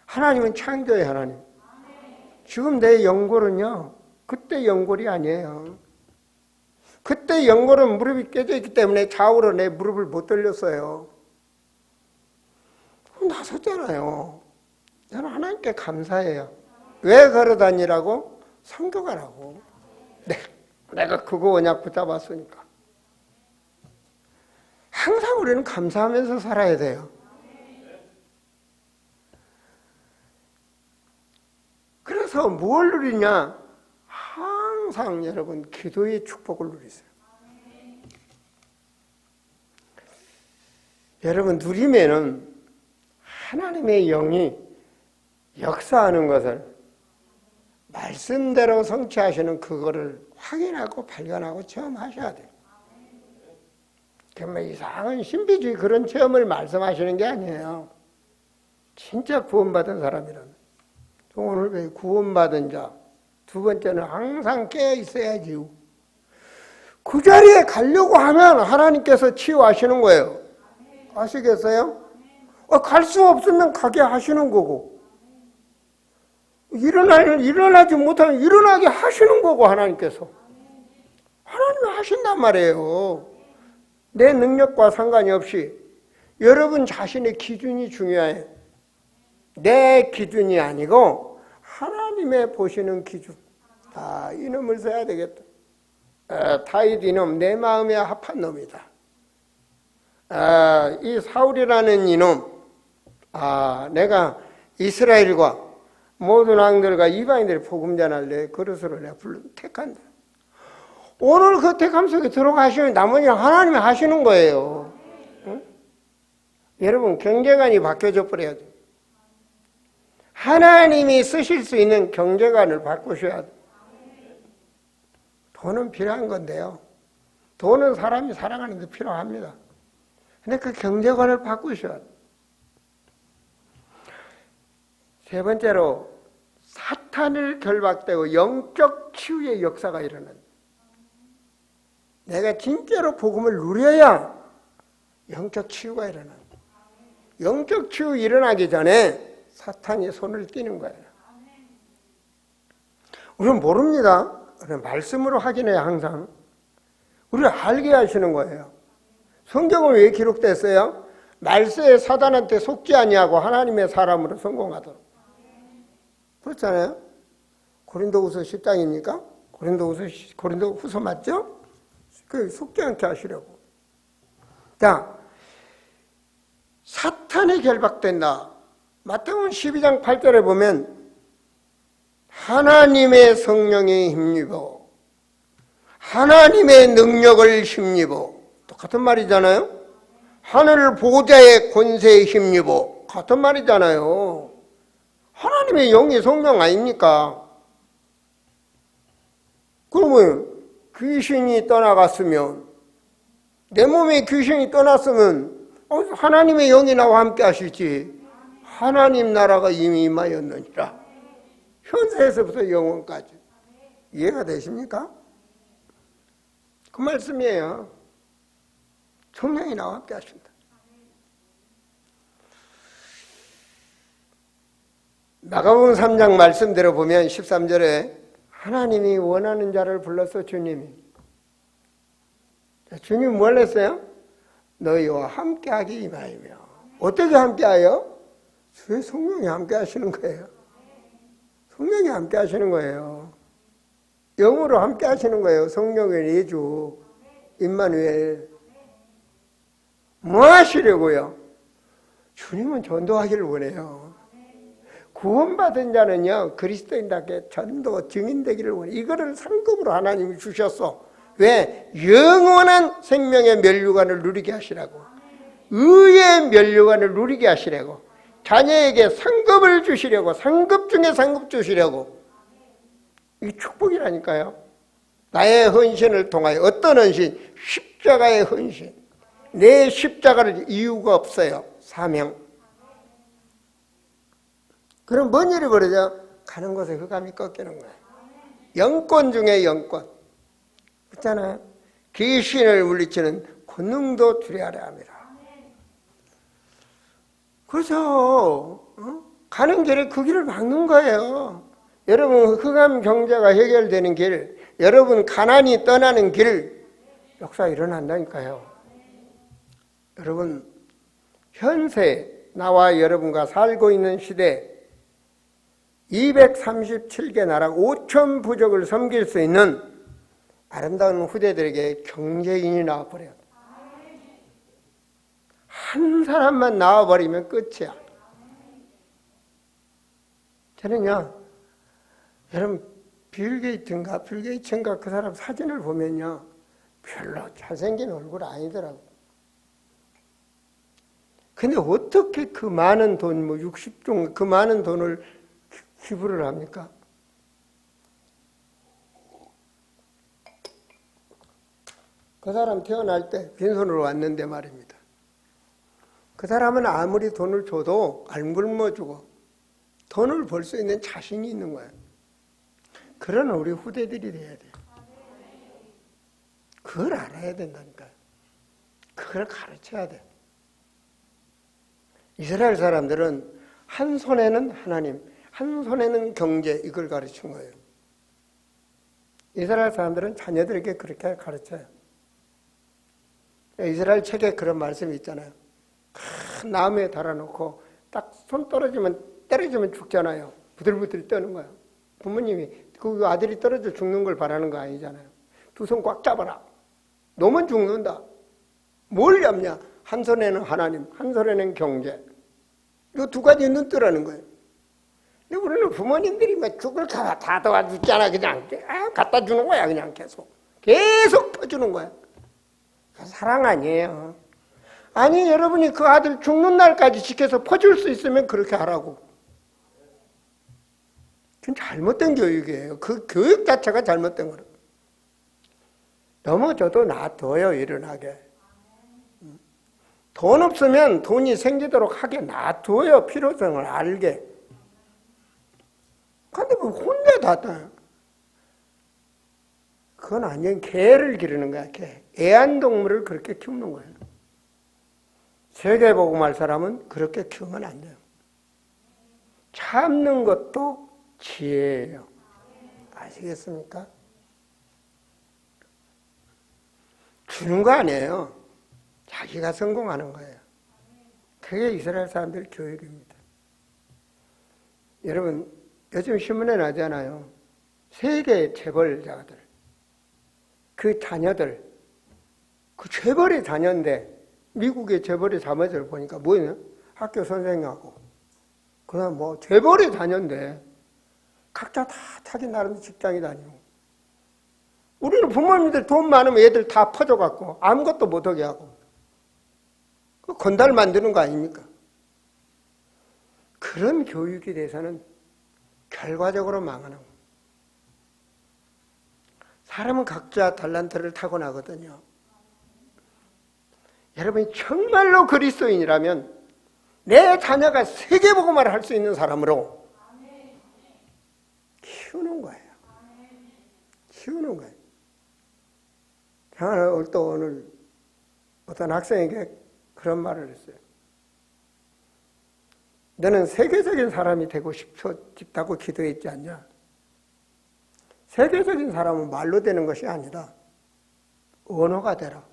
하나님은 창조의 하나님. 지금 내 연골은요, 그때 연골이 아니에요. 그때 연골은 무릎이 깨져 있기 때문에 좌우로 내 무릎을 못 돌렸어요. 나섰잖아요. 저는 하나님께 감사해요. 왜 걸어다니라고? 성교가라고. 내가 그거 언약 붙잡았으니까. 항상 우리는 감사하면서 살아야 돼요. 그래서 뭘 누리냐? 항상 여러분 기도의 축복을 누리세요. 여러분 누리면은 하나님의 영이 역사하는 것을 말씀대로 성취하시는 그거를 확인하고 발견하고 체험하셔야 돼요. 정말 이상한 신비주의 그런 체험을 말씀하시는 게 아니에요. 진짜 구원받은 사람이라면. 오늘 구원받은 자, 두 번째는 항상 깨어 있어야지. 그 자리에 가려고 하면 하나님께서 치유하시는 거예요. 아시겠어요? 갈 수 없으면 가게 하시는 거고, 일어나지 못하면 일어나게 하시는 거고, 하나님께서. 하나님이 하신단 말이에요. 내 능력과 상관이 없이 여러분 자신의 기준이 중요해요. 내 기준이 아니고 하나님의 보시는 기준. 이놈을 써야 되겠다. 다윗 이놈 내 마음에 합한 놈이다. 이 사울이라는 이놈, 내가 이스라엘과 모든 왕들과 이방인들의 복음 전할 내 그릇으로 내가 택한다. 오늘 그 택함 속에 들어가시면 나머지는 하나님이 하시는 거예요. 응? 여러분 경제관이 바뀌어져 버려야 돼요. 하나님이 쓰실 수 있는 경제관을 바꾸셔야 돼요. 돈은 필요한 건데요. 돈은 사람이 살아가는 데 필요합니다. 근데 그 경제관을 바꾸셔야 돼요. 세 번째로 사탄을 결박되고 영적 치유의 역사가 일어난다. 내가 진짜로 복음을 누려야 영적 치유가 일어난다. 영적 치유 일어나기 전에 사탄이 손을 띄는 거예요. 우리는 모릅니다. 우리는 말씀으로 확인해야 항상. 우리를 알게 하시는 거예요. 성경은 왜 기록됐어요? 말세에 사단한테 속지 아니하고 하나님의 사람으로 성공하도록. 그렇잖아요. 고린도후서 10장입니까? 고린도후서 맞죠? 그 속지 않게 하시려고. 자, 사탄이 결박된다. 마태복음 12장 8절에 보면 하나님의 성령에 힘입어 하나님의 능력을 힘입어 똑같은 말이잖아요. 하늘 보좌의 권세에 힘입어 같은 말이잖아요. 하나님의 영이 성령 아닙니까? 그러면 귀신이 떠나갔으면, 내 몸에 귀신이 떠났으면 하나님의 영이 나와 함께 하시지. 하나님 나라가 이미 임하였느니라. 현세에서부터 영원까지. 이해가 되십니까? 그 말씀이에요. 성령이 나와 함께 하신다. 마가복음 3장 말씀대로 보면 13절에 하나님이 원하는 자를 불러서 주님이, 주님 뭘 했어요? 너희와 함께하기 임하이며. 어떻게 함께하여? 주의 성령이 함께 하시는 거예요. 성령이 함께 하시는 거예요. 영으로 함께 하시는 거예요. 성령의 예주 임마누엘. 뭐 하시려고요? 주님은 전도하기를 원해요. 구원받은 자는요, 그리스도인답게 전도 증인되기를 원해요. 이거를 상급으로 하나님이 주셨어. 왜? 영원한 생명의 면류관을 누리게 하시라고. 의의 면류관을 누리게 하시라고. 자녀에게 상급을 주시려고. 상급 중에 상급 주시려고. 이게 축복이라니까요. 나의 헌신을 통하여. 어떤 헌신? 십자가의 헌신. 내 십자가를 이유가 없어요. 사명. 그럼 뭔 일이 벌어져? 가는 곳에 흑암이 꺾이는 거예요. 영권 중에 영권. 그렇잖아요. 귀신을 물리치는 권능도 두려워하려 합니다. 그래서 가는 길에 그 길을 막는 거예요. 여러분 흑암 경제가 해결되는 길, 여러분 가난이 떠나는 길, 역사 일어난다니까요. 여러분 현세 나와 여러분과 살고 있는 시대 237개 나라 5천 부족을 섬길 수 있는 아름다운 후대들에게 경제인이 나와버려요. 한 사람만 나와버리면 끝이야. 저는요, 여러분 빌 게이츠인가 그 사람 사진을 보면요, 별로 잘생긴 얼굴 아니더라고. 근데 어떻게 그 많은 돈, 60종, 그 많은 돈을 기부를 합니까? 그 사람 태어날 때 빈손으로 왔는데 말입니다. 그 사람은 아무리 돈을 줘도 안 굶어주고 돈을 벌 수 있는 자신이 있는 거예요. 그런 우리 후대들이 돼야 돼요. 그걸 알아야 된다니까요. 그걸 가르쳐야 돼. 이스라엘 사람들은 한 손에는 하나님, 한 손에는 경제, 이걸 가르친 거예요. 이스라엘 사람들은 자녀들에게 그렇게 가르쳐요. 이스라엘 책에 그런 말씀이 있잖아요. 큰 나무에 달아놓고 딱 손 때려주면 죽잖아요. 부들부들 떠는 거예요. 부모님이 그 아들이 떨어져 죽는 걸 바라는 거 아니잖아요. 두 손 꽉 잡아라. 너만 죽는다. 뭘 잡냐? 한 손에는 하나님, 한 손에는 경제. 이 두 가지 눈 뜨라는 거예요. 근데 우리는 부모님들이 막 죽을 다 도와주잖아. 그냥 갖다 주는 거야. 그냥 계속 퍼주는 거야. 사랑 아니에요. 아니, 여러분이 그 아들 죽는 날까지 지켜서 퍼줄 수 있으면 그렇게 하라고. 그건 잘못된 교육이에요. 그 교육 자체가 잘못된 거예요. 넘어져도 놔둬요, 일어나게. 돈 없으면 돈이 생기도록 하게 놔둬요, 필요성을 알게. 근데 뭐 혼자 다 그건 완전 개를 기르는 거야, 개. 애완동물을 그렇게 키우는 거예요. 세계복음할 사람은 그렇게 키우면 안 돼요. 참는 것도 지혜예요. 아시겠습니까? 주는 거 아니에요. 자기가 성공하는 거예요. 그게 이스라엘 사람들 교육입니다. 여러분, 요즘 신문에 나잖아요. 세계 재벌자들, 그 자녀들, 그 재벌의 자녀인데 미국의 재벌의 자녀들 보니까 뭐냐? 학교 선생하고 그다음 뭐 재벌의 자녀인데 각자 다 자기 나름 직장에 다니고. 우리는 부모님들 돈 많으면 애들 다 퍼줘갖고 아무것도 못하게 하고 건달 만드는 거 아닙니까? 그런 교육에 대해서는 결과적으로 망하는 거예요. 사람은 각자 달란트를 타고나거든요. 여러분이 정말로 그리스도인이라면 내 자녀가 세계복음화를 할 수 있는 사람으로 키우는 거예요. 키우는 거예요. 저는 또 오늘 어떤 학생에게 그런 말을 했어요. 너는 세계적인 사람이 되고 싶다고 기도했지 않냐? 세계적인 사람은 말로 되는 것이 아니라 언어가 되라.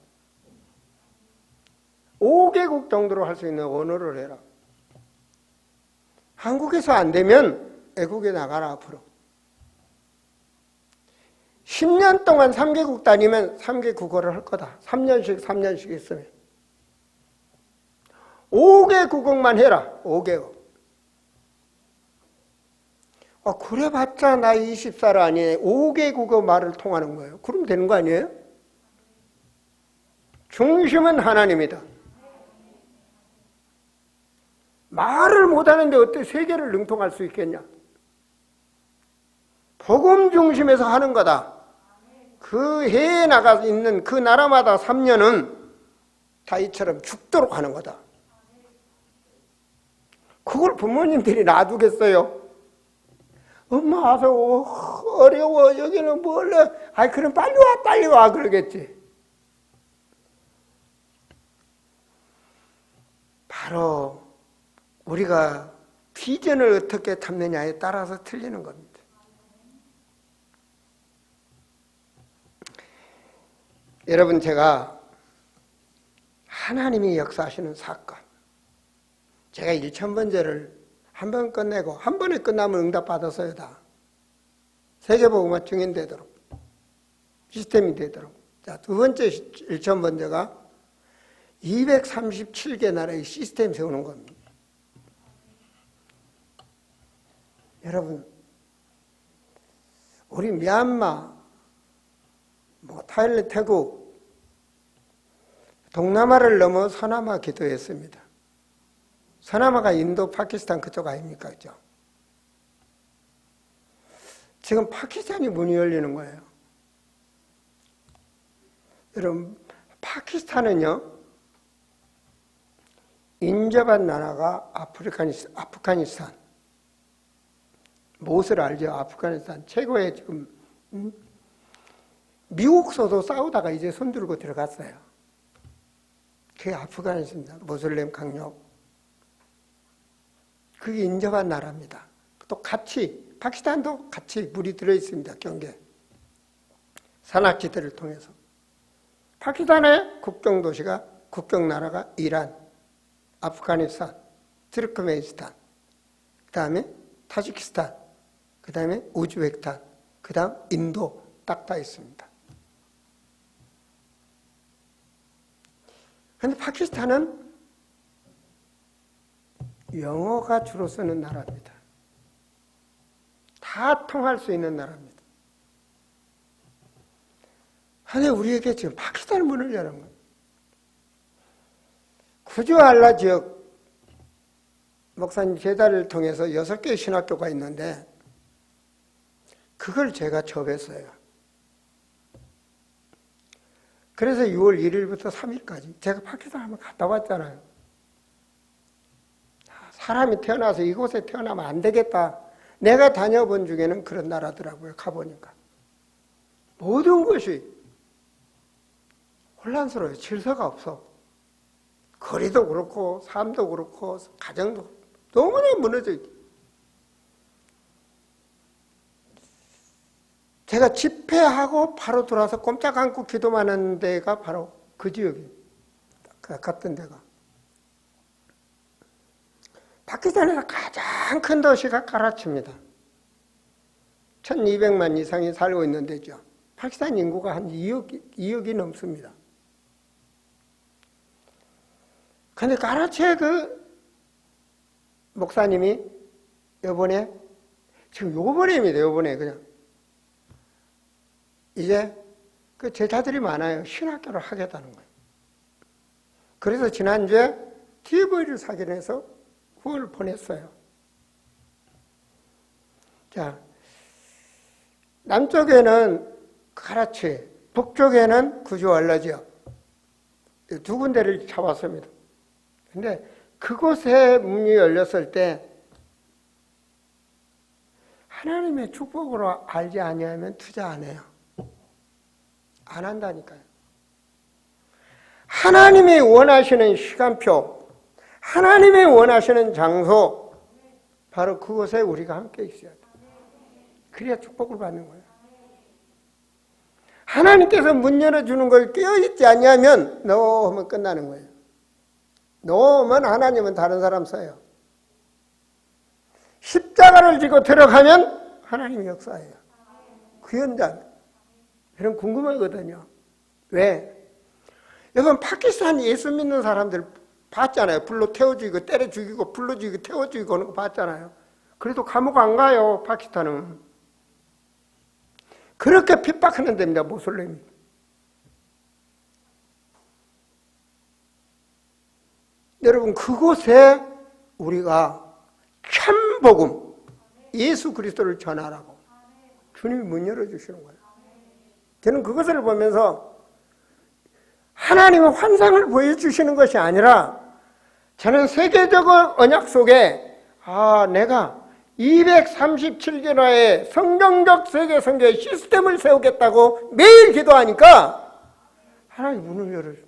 5개국 정도로 할 수 있는 언어를 해라. 한국에서 안 되면 외국에 나가라 앞으로. 10년 동안 3개국 다니면 3개 국어를 할 거다. 3년씩 있으면. 5개 국어만 해라. 5개국. 그래봤자 나 20살 아니에요. 5개 국어 말을 통하는 거예요. 그럼 되는 거 아니에요? 중심은 하나님이다. 말을 못하는데 어떻게 세계를 능통할 수 있겠냐? 복음 중심에서 하는 거다. 그 해에 나가 있는 그 나라마다 3년은 다윗처럼 죽도록 하는 거다. 그걸 부모님들이 놔두겠어요? 엄마 와서 어려워 여기는 몰라. 아이 그럼 빨리 와 그러겠지. 바로 우리가 비전을 어떻게 담느냐에 따라서 틀리는 겁니다. 여러분 제가 하나님이 역사하시는 사건, 제가 1000번제를 한 번 끝내고 한 번에 끝나면 응답받았어요 다. 세계복음화 증인되도록 시스템이 되도록. 자, 두 번째 1000번제가 237개 나라의 시스템 세우는 겁니다. 여러분 우리 미얀마, 타일랜드, 태국, 동남아를 넘어 서남아 기도했습니다. 서남아가 인도, 파키스탄 그쪽 아닙니까? 그죠? 지금 파키스탄이 문이 열리는 거예요. 여러분, 파키스탄은요, 인접한 나라가 아프가니스탄. 모슬 알죠? 아프가니스탄. 최고의 지금, 미국서도 싸우다가 이제 손 들고 들어갔어요. 그게 아프가니스탄, 모슬렘 강력. 그게 인접한 나라입니다. 또 같이 파키스탄도 같이 물이 들어있습니다. 경계 산악지대를 통해서. 파키스탄의 국경도시가 국경나라가 이란, 아프가니스탄, 트르크메니스탄, 그 다음에 타지키스탄, 그 다음에 우즈베키스탄, 그 다음 인도 딱 다 있습니다. 그런데 파키스탄은 영어가 주로 쓰는 나라입니다. 다 통할 수 있는 나라입니다. 근데 우리에게 지금 파키스탄 문을 여는 거예요. 구주알라 지역 목사님 제자를 통해서 6개의 신학교가 있는데 그걸 제가 접했어요. 그래서 6월 1일부터 3일까지 제가 파키스탄 한번 갔다 왔잖아요. 사람이 태어나서 이곳에 태어나면 안 되겠다. 내가 다녀본 중에는 그런 나라더라고요. 가보니까. 모든 것이 혼란스러워요. 질서가 없어. 거리도 그렇고 삶도 그렇고 가정도 너무나 무너져 있죠. 제가 집회하고 바로 돌아서 꼼짝 않고 기도만 하는 데가 바로 그 지역이에요. 갔던 데가. 파키스탄에서 가장 큰 도시가 카라치입니다. 1200만 이상이 살고 있는 데죠. 파키스탄 인구가 한 2억이 넘습니다. 근데 카라치의 그 목사님이 요번에 그냥 이제 그 제자들이 많아요. 신학교를 하겠다는 거예요. 그래서 지난주에 TV를 사기로 해서 후원을 보냈어요. 자, 남쪽에는 카라치, 북쪽에는 구조알라지요. 두 군데를 잡았습니다. 근데 그곳에 문이 열렸을 때 하나님의 축복으로 알지 아니하면 투자 안 해요. 안 한다니까요. 하나님이 원하시는 시간표, 하나님이 원하시는 장소, 바로 그곳에 우리가 함께 있어야 돼요. 그래야 축복을 받는 거예요. 하나님께서 문 열어주는 걸 깨어있지 않냐면 노 하면 끝나는 거예요. 노 하면 하나님은 다른 사람 써요. 십자가를 지고 들어가면 하나님이 역사해요. 그 현장. 그럼 궁금하거든요. 왜? 여러분 파키스탄 예수 믿는 사람들 봤잖아요. 불로 태워 죽이고 때려 죽이고 불로 죽이고 태워 죽이고 하는 거 봤잖아요. 그래도 감옥 안 가요. 파키스탄은. 그렇게 핍박하는 데입니다. 모슬렘이. 여러분 그곳에 우리가 참 복음 예수 그리스도를 전하라고 주님이 문 열어주시는 거예요. 저는 그것을 보면서 하나님의 환상을 보여주시는 것이 아니라 저는 세계적 언약 속에 내가 237개나의 성경적 세계 선교의 시스템을 세우겠다고 매일 기도하니까 하나님 문을 열어줘.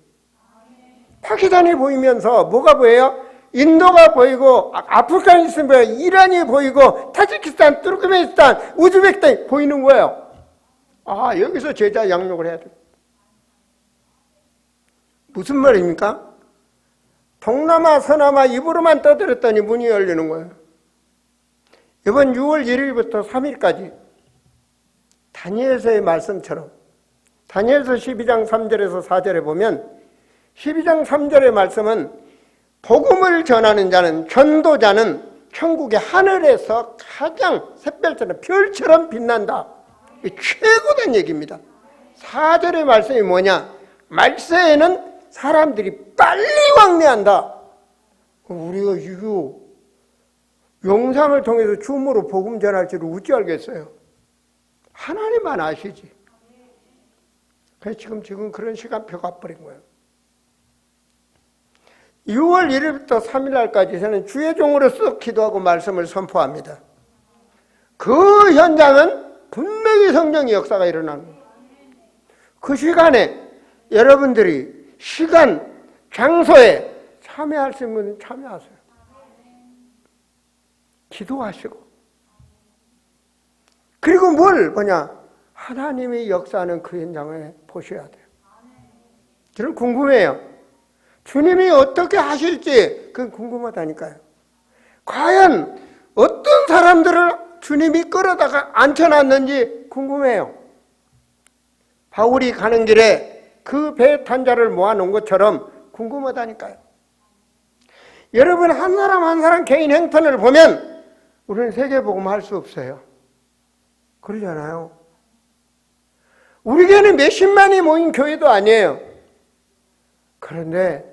파키스탄이 보이면서 뭐가 보여요? 인도가 보이고 아프가니스탄이 보이고 이란이 보이고 타지키스탄, 투르크메니스탄, 우즈베키스탄이 보이는 거예요. 여기서 제자 양육을 해야 돼. 무슨 말입니까? 동남아, 서남아 입으로만 떠들었더니 문이 열리는 거예요. 이번 6월 1일부터 3일까지 다니엘서의 말씀처럼 다니엘서 12장 3절에서 4절에 보면 12장 3절의 말씀은 복음을 전하는 자는 전도자는 천국의 하늘에서 가장 샛별처럼 별처럼 빛난다. 최고된 얘기입니다. 4절의 말씀이 뭐냐? 말세에는 사람들이 빨리 왕래한다. 우리가 이거 영상을 통해서 줌으로 복음 전할 줄을 어찌 알겠어요? 하나님만 아시지. 그래서 지금 그런 시간표가 와버린 거예요. 6월 1일부터 3일날까지 저는 주의 종으로 쓱 기도하고 말씀을 선포합니다. 그 현장은 분명히 성령의 역사가 일어나는 거예요. 그 시간에 여러분들이 시간, 장소에 참여할 수 있는 분은 참여하세요. 기도하시고. 그리고 뭐냐? 하나님이 역사하는 그 현장을 보셔야 돼요. 저는 궁금해요. 주님이 어떻게 하실지 그건 궁금하다니까요. 과연 어떤 사람들을 주님이 끌어다가 앉혀놨는지 궁금해요. 바울이 가는 길에 그 배 탄 자를 모아놓은 것처럼 궁금하다니까요. 여러분 한 사람 한 사람 개인 행편을 보면 우리는 세계복음 할 수 없어요. 그러잖아요. 우리 교회는 몇십만이 모인 교회도 아니에요. 그런데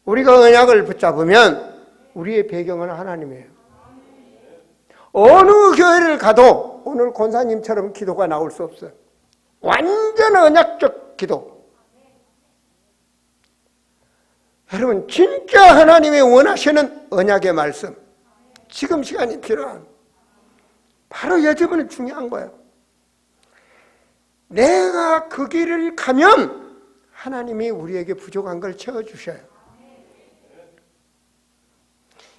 우리가 언약을 붙잡으면 우리의 배경은 하나님이에요. 어느 교회를 가도 오늘 권사님처럼 기도가 나올 수 없어요. 완전 언약적 기도. 여러분 진짜 하나님이 원하시는 언약의 말씀, 지금 시간이 필요한 바로 여러분은 중요한 거예요. 내가 그 길을 가면 하나님이 우리에게 부족한 걸 채워주셔요.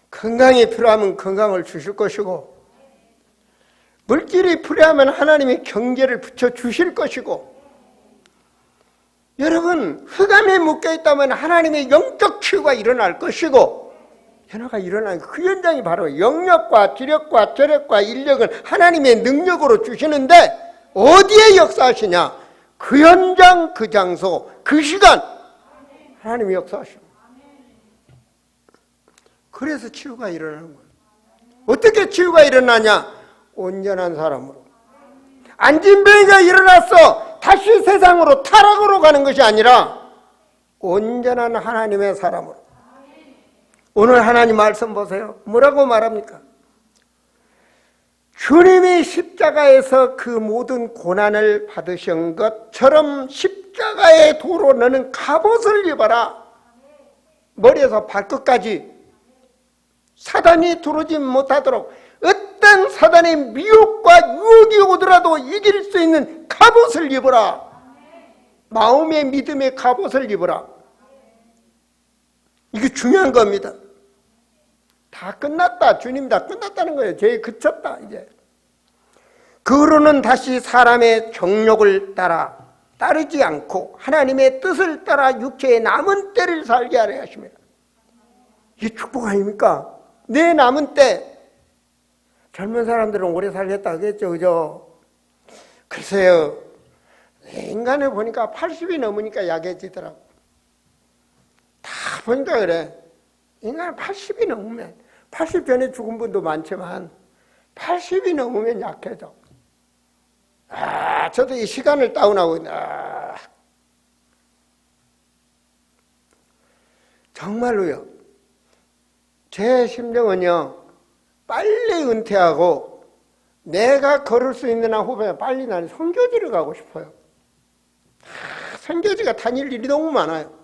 건강이 필요하면 건강을 주실 것이고, 물질이 필요하면 하나님이 경제를 붙여주실 것이고, 여러분 흑암에 묶여있다면 하나님의 영적 치유가 일어날 것이고, 변화가 일어나는 그 현장이 바로 영력과 지력과 저력과 인력을 하나님의 능력으로 주시는데, 어디에 역사하시냐? 그 현장, 그 장소, 그 시간 하나님이 역사하십니다. 그래서 치유가 일어나는 거예요. 어떻게 치유가 일어나냐? 온전한 사람으로. 안진뱅이가 일어났어. 다시 세상으로 타락으로 가는 것이 아니라 온전한 하나님의 사람으로. 오늘 하나님 말씀 보세요. 뭐라고 말합니까? 주님이 십자가에서 그 모든 고난을 받으신 것처럼 십자가의 도로 너는 갑옷을 입어라. 머리에서 발끝까지 사단이 들어오지 못하도록 어떤 사단의 미혹과 유혹이 오더라도 이길 수 있는 갑옷을 입어라. 마음의 믿음의 갑옷을 입어라. 이게 중요한 겁니다. 다 끝났다. 주님 다 끝났다는 거예요. 죄에 그쳤다 이제. 그로는 다시 사람의 정욕을 따르지 않고 하나님의 뜻을 따라 육체의 남은 때를 살게 하려 하십니다. 이게 축복 아닙니까? 내 남은 때. 젊은 사람들은 오래 살겠다 하겠죠, 그죠? 글쎄요, 인간을 보니까 80이 넘으니까 약해지더라고. 다 보니까 그래. 인간은 80이 넘으면, 80 전에 죽은 분도 많지만 80이 넘으면 약해져. 저도 이 시간을 다운하고 있다. 정말로요. 제 심정은요, 빨리 은퇴하고 내가 걸을 수 있는 한 후배가 빨리 나는 선교지를 가고 싶어요. 선교지가 다닐 일이 너무 많아요.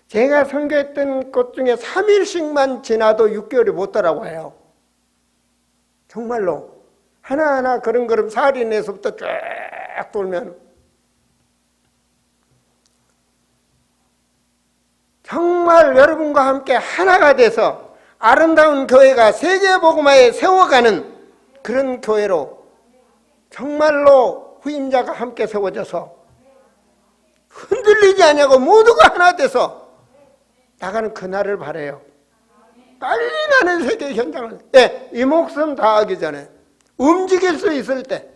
제가 선교했던 곳 중에 3일씩만 지나도 6개월이 못 더라고 해요. 정말로. 하나하나 걸음걸음 사리내에서부터 쫙 돌면 정말 여러분과 함께 하나가 돼서 아름다운 교회가 세계복음화에 세워가는 그런 교회로 정말로 후임자가 함께 세워져서 흔들리지 않냐고 모두가 하나 돼서 나가는 그날을 바라요. 빨리 나는 세계 현장을 이 목숨 다하기 전에 움직일 수 있을 때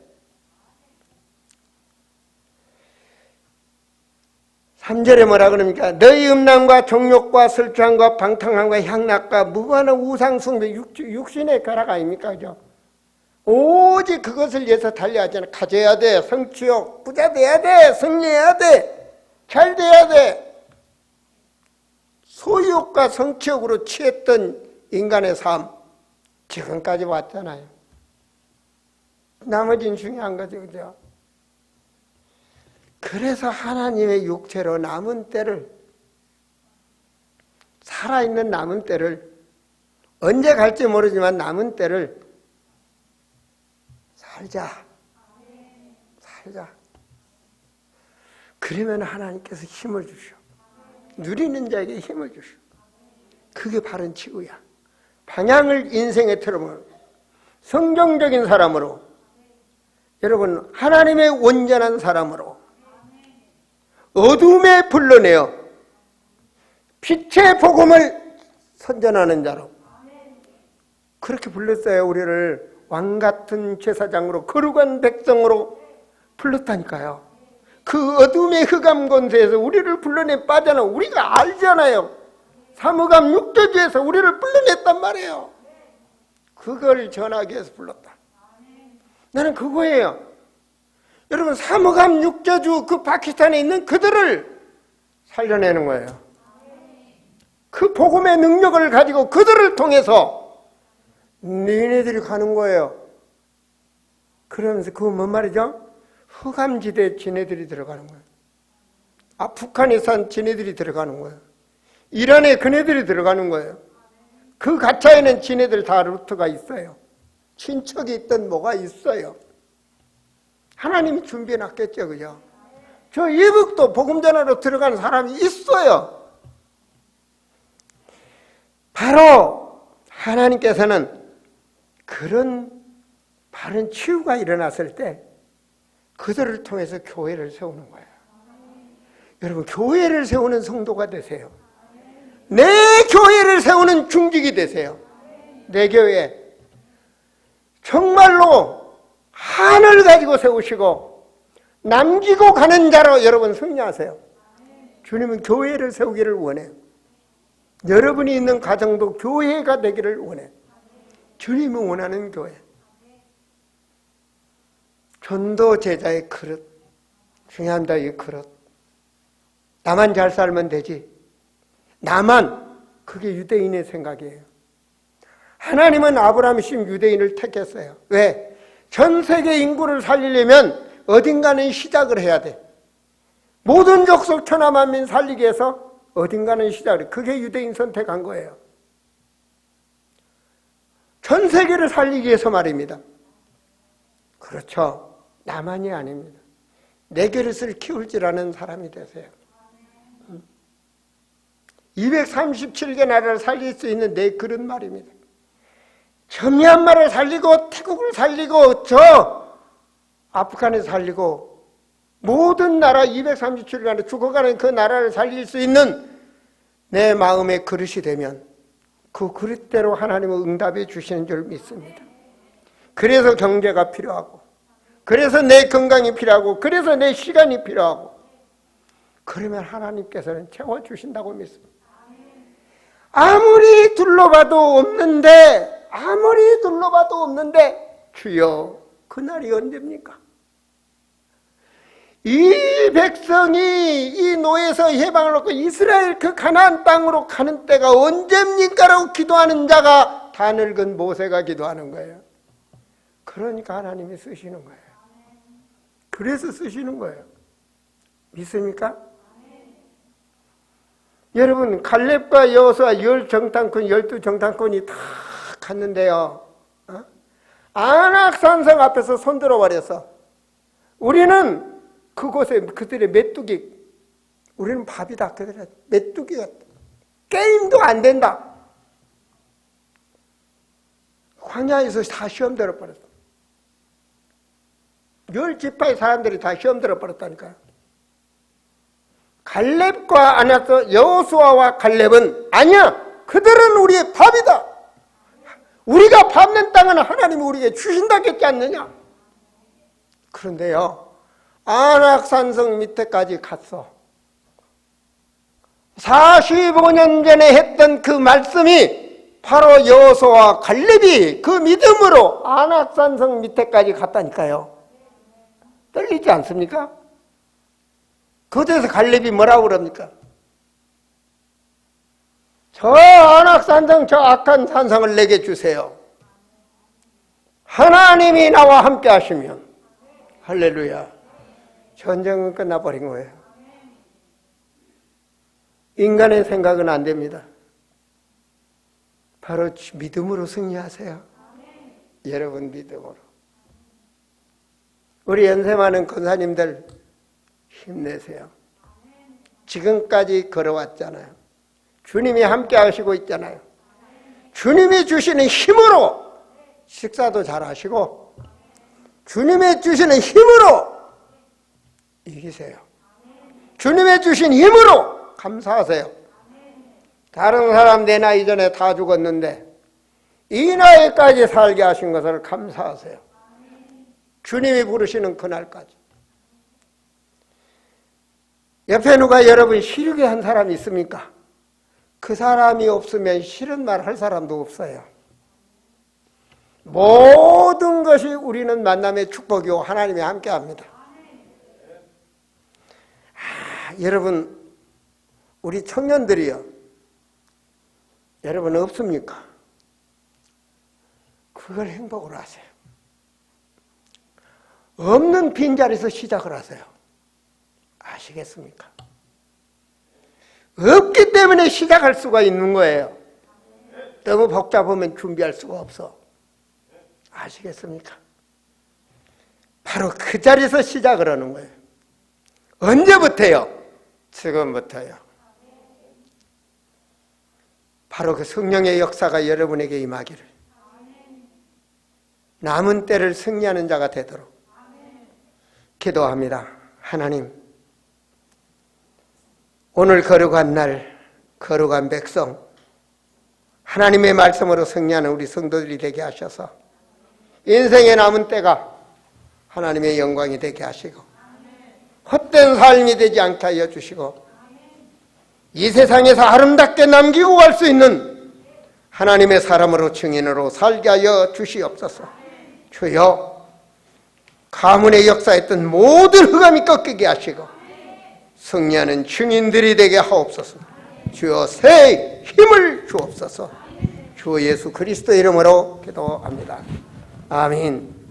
3절에 뭐라 그럽니까? 너희 음란과 정욕과 술취함과 방탕함과 향락과 무관한 우상숭배 육신의 벼락 아닙니까? 그죠? 오직 그것을 위해서 달려하잖아. 가져야 돼. 성취욕. 부자 돼야 돼. 승리해야 돼. 잘 돼야 돼. 소유욕과 성취욕으로 취했던 인간의 삶 지금까지 왔잖아요. 나머지는 중요한 거죠. 그죠? 그래서 하나님의 육체로 남은 때를, 살아있는 남은 때를, 언제 갈지 모르지만 남은 때를 살자. 그러면 하나님께서 힘을 주시오. 누리는 자에게 힘을 주시오. 그게 바른 치유야. 방향을 인생에 틀어보는 성경적인 사람으로, 여러분 하나님의 온전한 사람으로 어둠에 불러내어 빛의 복음을 선전하는 자로 그렇게 불렀어요. 우리를 왕같은 제사장으로 거룩한 백성으로 불렀다니까요. 그 어둠의 흑암 권세에서 우리를 불러내 빠져나 우리가 알잖아요. 사무감 육조주에서 우리를 불러냈단 말이에요. 그걸 전하기 위해서 불렀다. 나는 그거예요. 여러분 사무감 육조주 그 파키스탄에 있는 그들을 살려내는 거예요. 그 복음의 능력을 가지고 그들을 통해서 너희네들이 가는 거예요. 그러면서 그거 뭔 말이죠? 흑암지대에 지네들이 들어가는 거예요. 아프가니스탄 지네들이 들어가는 거예요. 이란에 그네들이 들어가는 거예요. 그 가차에는 지네들 다 루트가 있어요. 친척이 있든 뭐가 있어요. 하나님이 준비해 놨겠죠. 그죠? 저 이북도 복음 전하러 들어가는 사람이 있어요. 바로 하나님께서는 그런 바른 치유가 일어났을 때 그들을 통해서 교회를 세우는 거예요. 여러분 교회를 세우는 성도가 되세요. 내 교회를 세우는 중직이 되세요. 내 교회 정말로 한을 가지고 세우시고 남기고 가는 자로 여러분 승리하세요. 주님은 교회를 세우기를 원해요. 여러분이 있는 가정도 교회가 되기를 원해요. 주님이 원하는 교회. 전도 제자의 그릇. 중요합니다. 이 그릇. 나만 잘 살면 되지. 나만. 그게 유대인의 생각이에요. 하나님은 아브라함이신 유대인을 택했어요. 왜? 전 세계 인구를 살리려면 어딘가는 시작을 해야 돼. 모든 족속 천하 만민 살리기 위해서 어딘가는 시작을 해. 그게 유대인 선택한 거예요. 전 세계를 살리기 위해서 말입니다. 그렇죠. 나만이 아닙니다. 내 그릇을 키울 줄 아는 사람이 되세요. 237개 나라를 살릴 수 있는 내 그릇 말입니다. 저 미얀마를 살리고 태국을 살리고 저 아프간을 살리고 모든 나라 237개 나라 죽어가는 그 나라를 살릴 수 있는 내 마음의 그릇이 되면 그 그릇대로 하나님은 응답해 주시는 줄 믿습니다. 그래서 경제가 필요하고 그래서 내 건강이 필요하고 그래서 내 시간이 필요하고 그러면 하나님께서는 채워주신다고 믿습니다. 아무리 둘러봐도 없는데 주여 그날이 언제입니까? 이 백성이 이 노예에서 해방을 얻고 이스라엘 그 가나안 땅으로 가는 때가 언제입니까? 라고 기도하는 자가 다 늙은 모세가 기도하는 거예요. 그러니까 하나님이 쓰시는 거예요. 그래서 쓰시는 거예요. 믿습니까? 여러분 갈렙과 여호수아 10정탐꾼 12정탐꾼이 다 갔는데요. 안악산성 앞에서 손들어 버려서 우리는 그곳에 그들의 메뚜기 우리는 밥이다. 그들의 메뚜기가 게임도 안 된다. 광야에서 다 시험 들어버렸어. 10지파의 사람들이 다 시험 들어버렸다니까요. 갈렙과 안악산 여호수아와 갈렙은 아니야. 그들은 우리의 밥이다. 우리가 밟는 땅은 하나님이 우리에게 주신다겠지 않느냐. 그런데요 안악산성 밑에까지 갔어. 45년 전에 했던 그 말씀이 바로 여호수아와 갈렙이 그 믿음으로 안악산성 밑에까지 갔다니까요. 떨리지 않습니까? 그곳에서 갈렙이 뭐라고 그럽니까? 저 안악산성 저 악한 산성을 내게 주세요. 하나님이 나와 함께 하시면 할렐루야. 전쟁은 끝나버린 거예요. 인간의 생각은 안 됩니다. 바로 믿음으로 승리하세요. 여러분 믿음으로. 우리 연세 많은 권사님들 힘내세요. 지금까지 걸어왔잖아요. 주님이 함께 하시고 있잖아요. 주님이 주시는 힘으로 식사도 잘 하시고 주님이 주시는 힘으로 이기세요. 주님이 주신 힘으로 감사하세요. 다른 사람 내 나이 전에 다 죽었는데 이 나이까지 살게 하신 것을 감사하세요. 주님이 부르시는 그날까지. 옆에 누가 여러분 싫게 한 사람이 있습니까? 그 사람이 없으면 싫은 말 할 사람도 없어요. 모든 것이 우리는 만남의 축복이고 하나님이 함께합니다. 여러분 우리 청년들이요. 여러분 없습니까? 그걸 행복으로 하세요. 없는 빈자리에서 시작을 하세요. 아시겠습니까? 없기 때문에 시작할 수가 있는 거예요. 너무 복잡하면 준비할 수가 없어. 아시겠습니까? 바로 그 자리에서 시작을 하는 거예요. 언제부터요? 지금부터요. 바로 그 성령의 역사가 여러분에게 임하기를 남은 때를 승리하는 자가 되도록 기도합니다. 하나님, 오늘 거룩한 날, 거룩한 백성, 하나님의 말씀으로 승리하는 우리 성도들이 되게 하셔서 인생의 남은 때가 하나님의 영광이 되게 하시고 헛된 삶이 되지 않게 하여 주시고 이 세상에서 아름답게 남기고 갈 수 있는 하나님의 사람으로 증인으로 살게 하여 주시옵소서. 주여, 가문의 역사했던 모든 흑암이 꺾이게 하시고 승리하는 증인들이 되게 하옵소서. 주여 새 힘을 주옵소서. 주 예수 그리스도 이름으로 기도합니다. 아멘.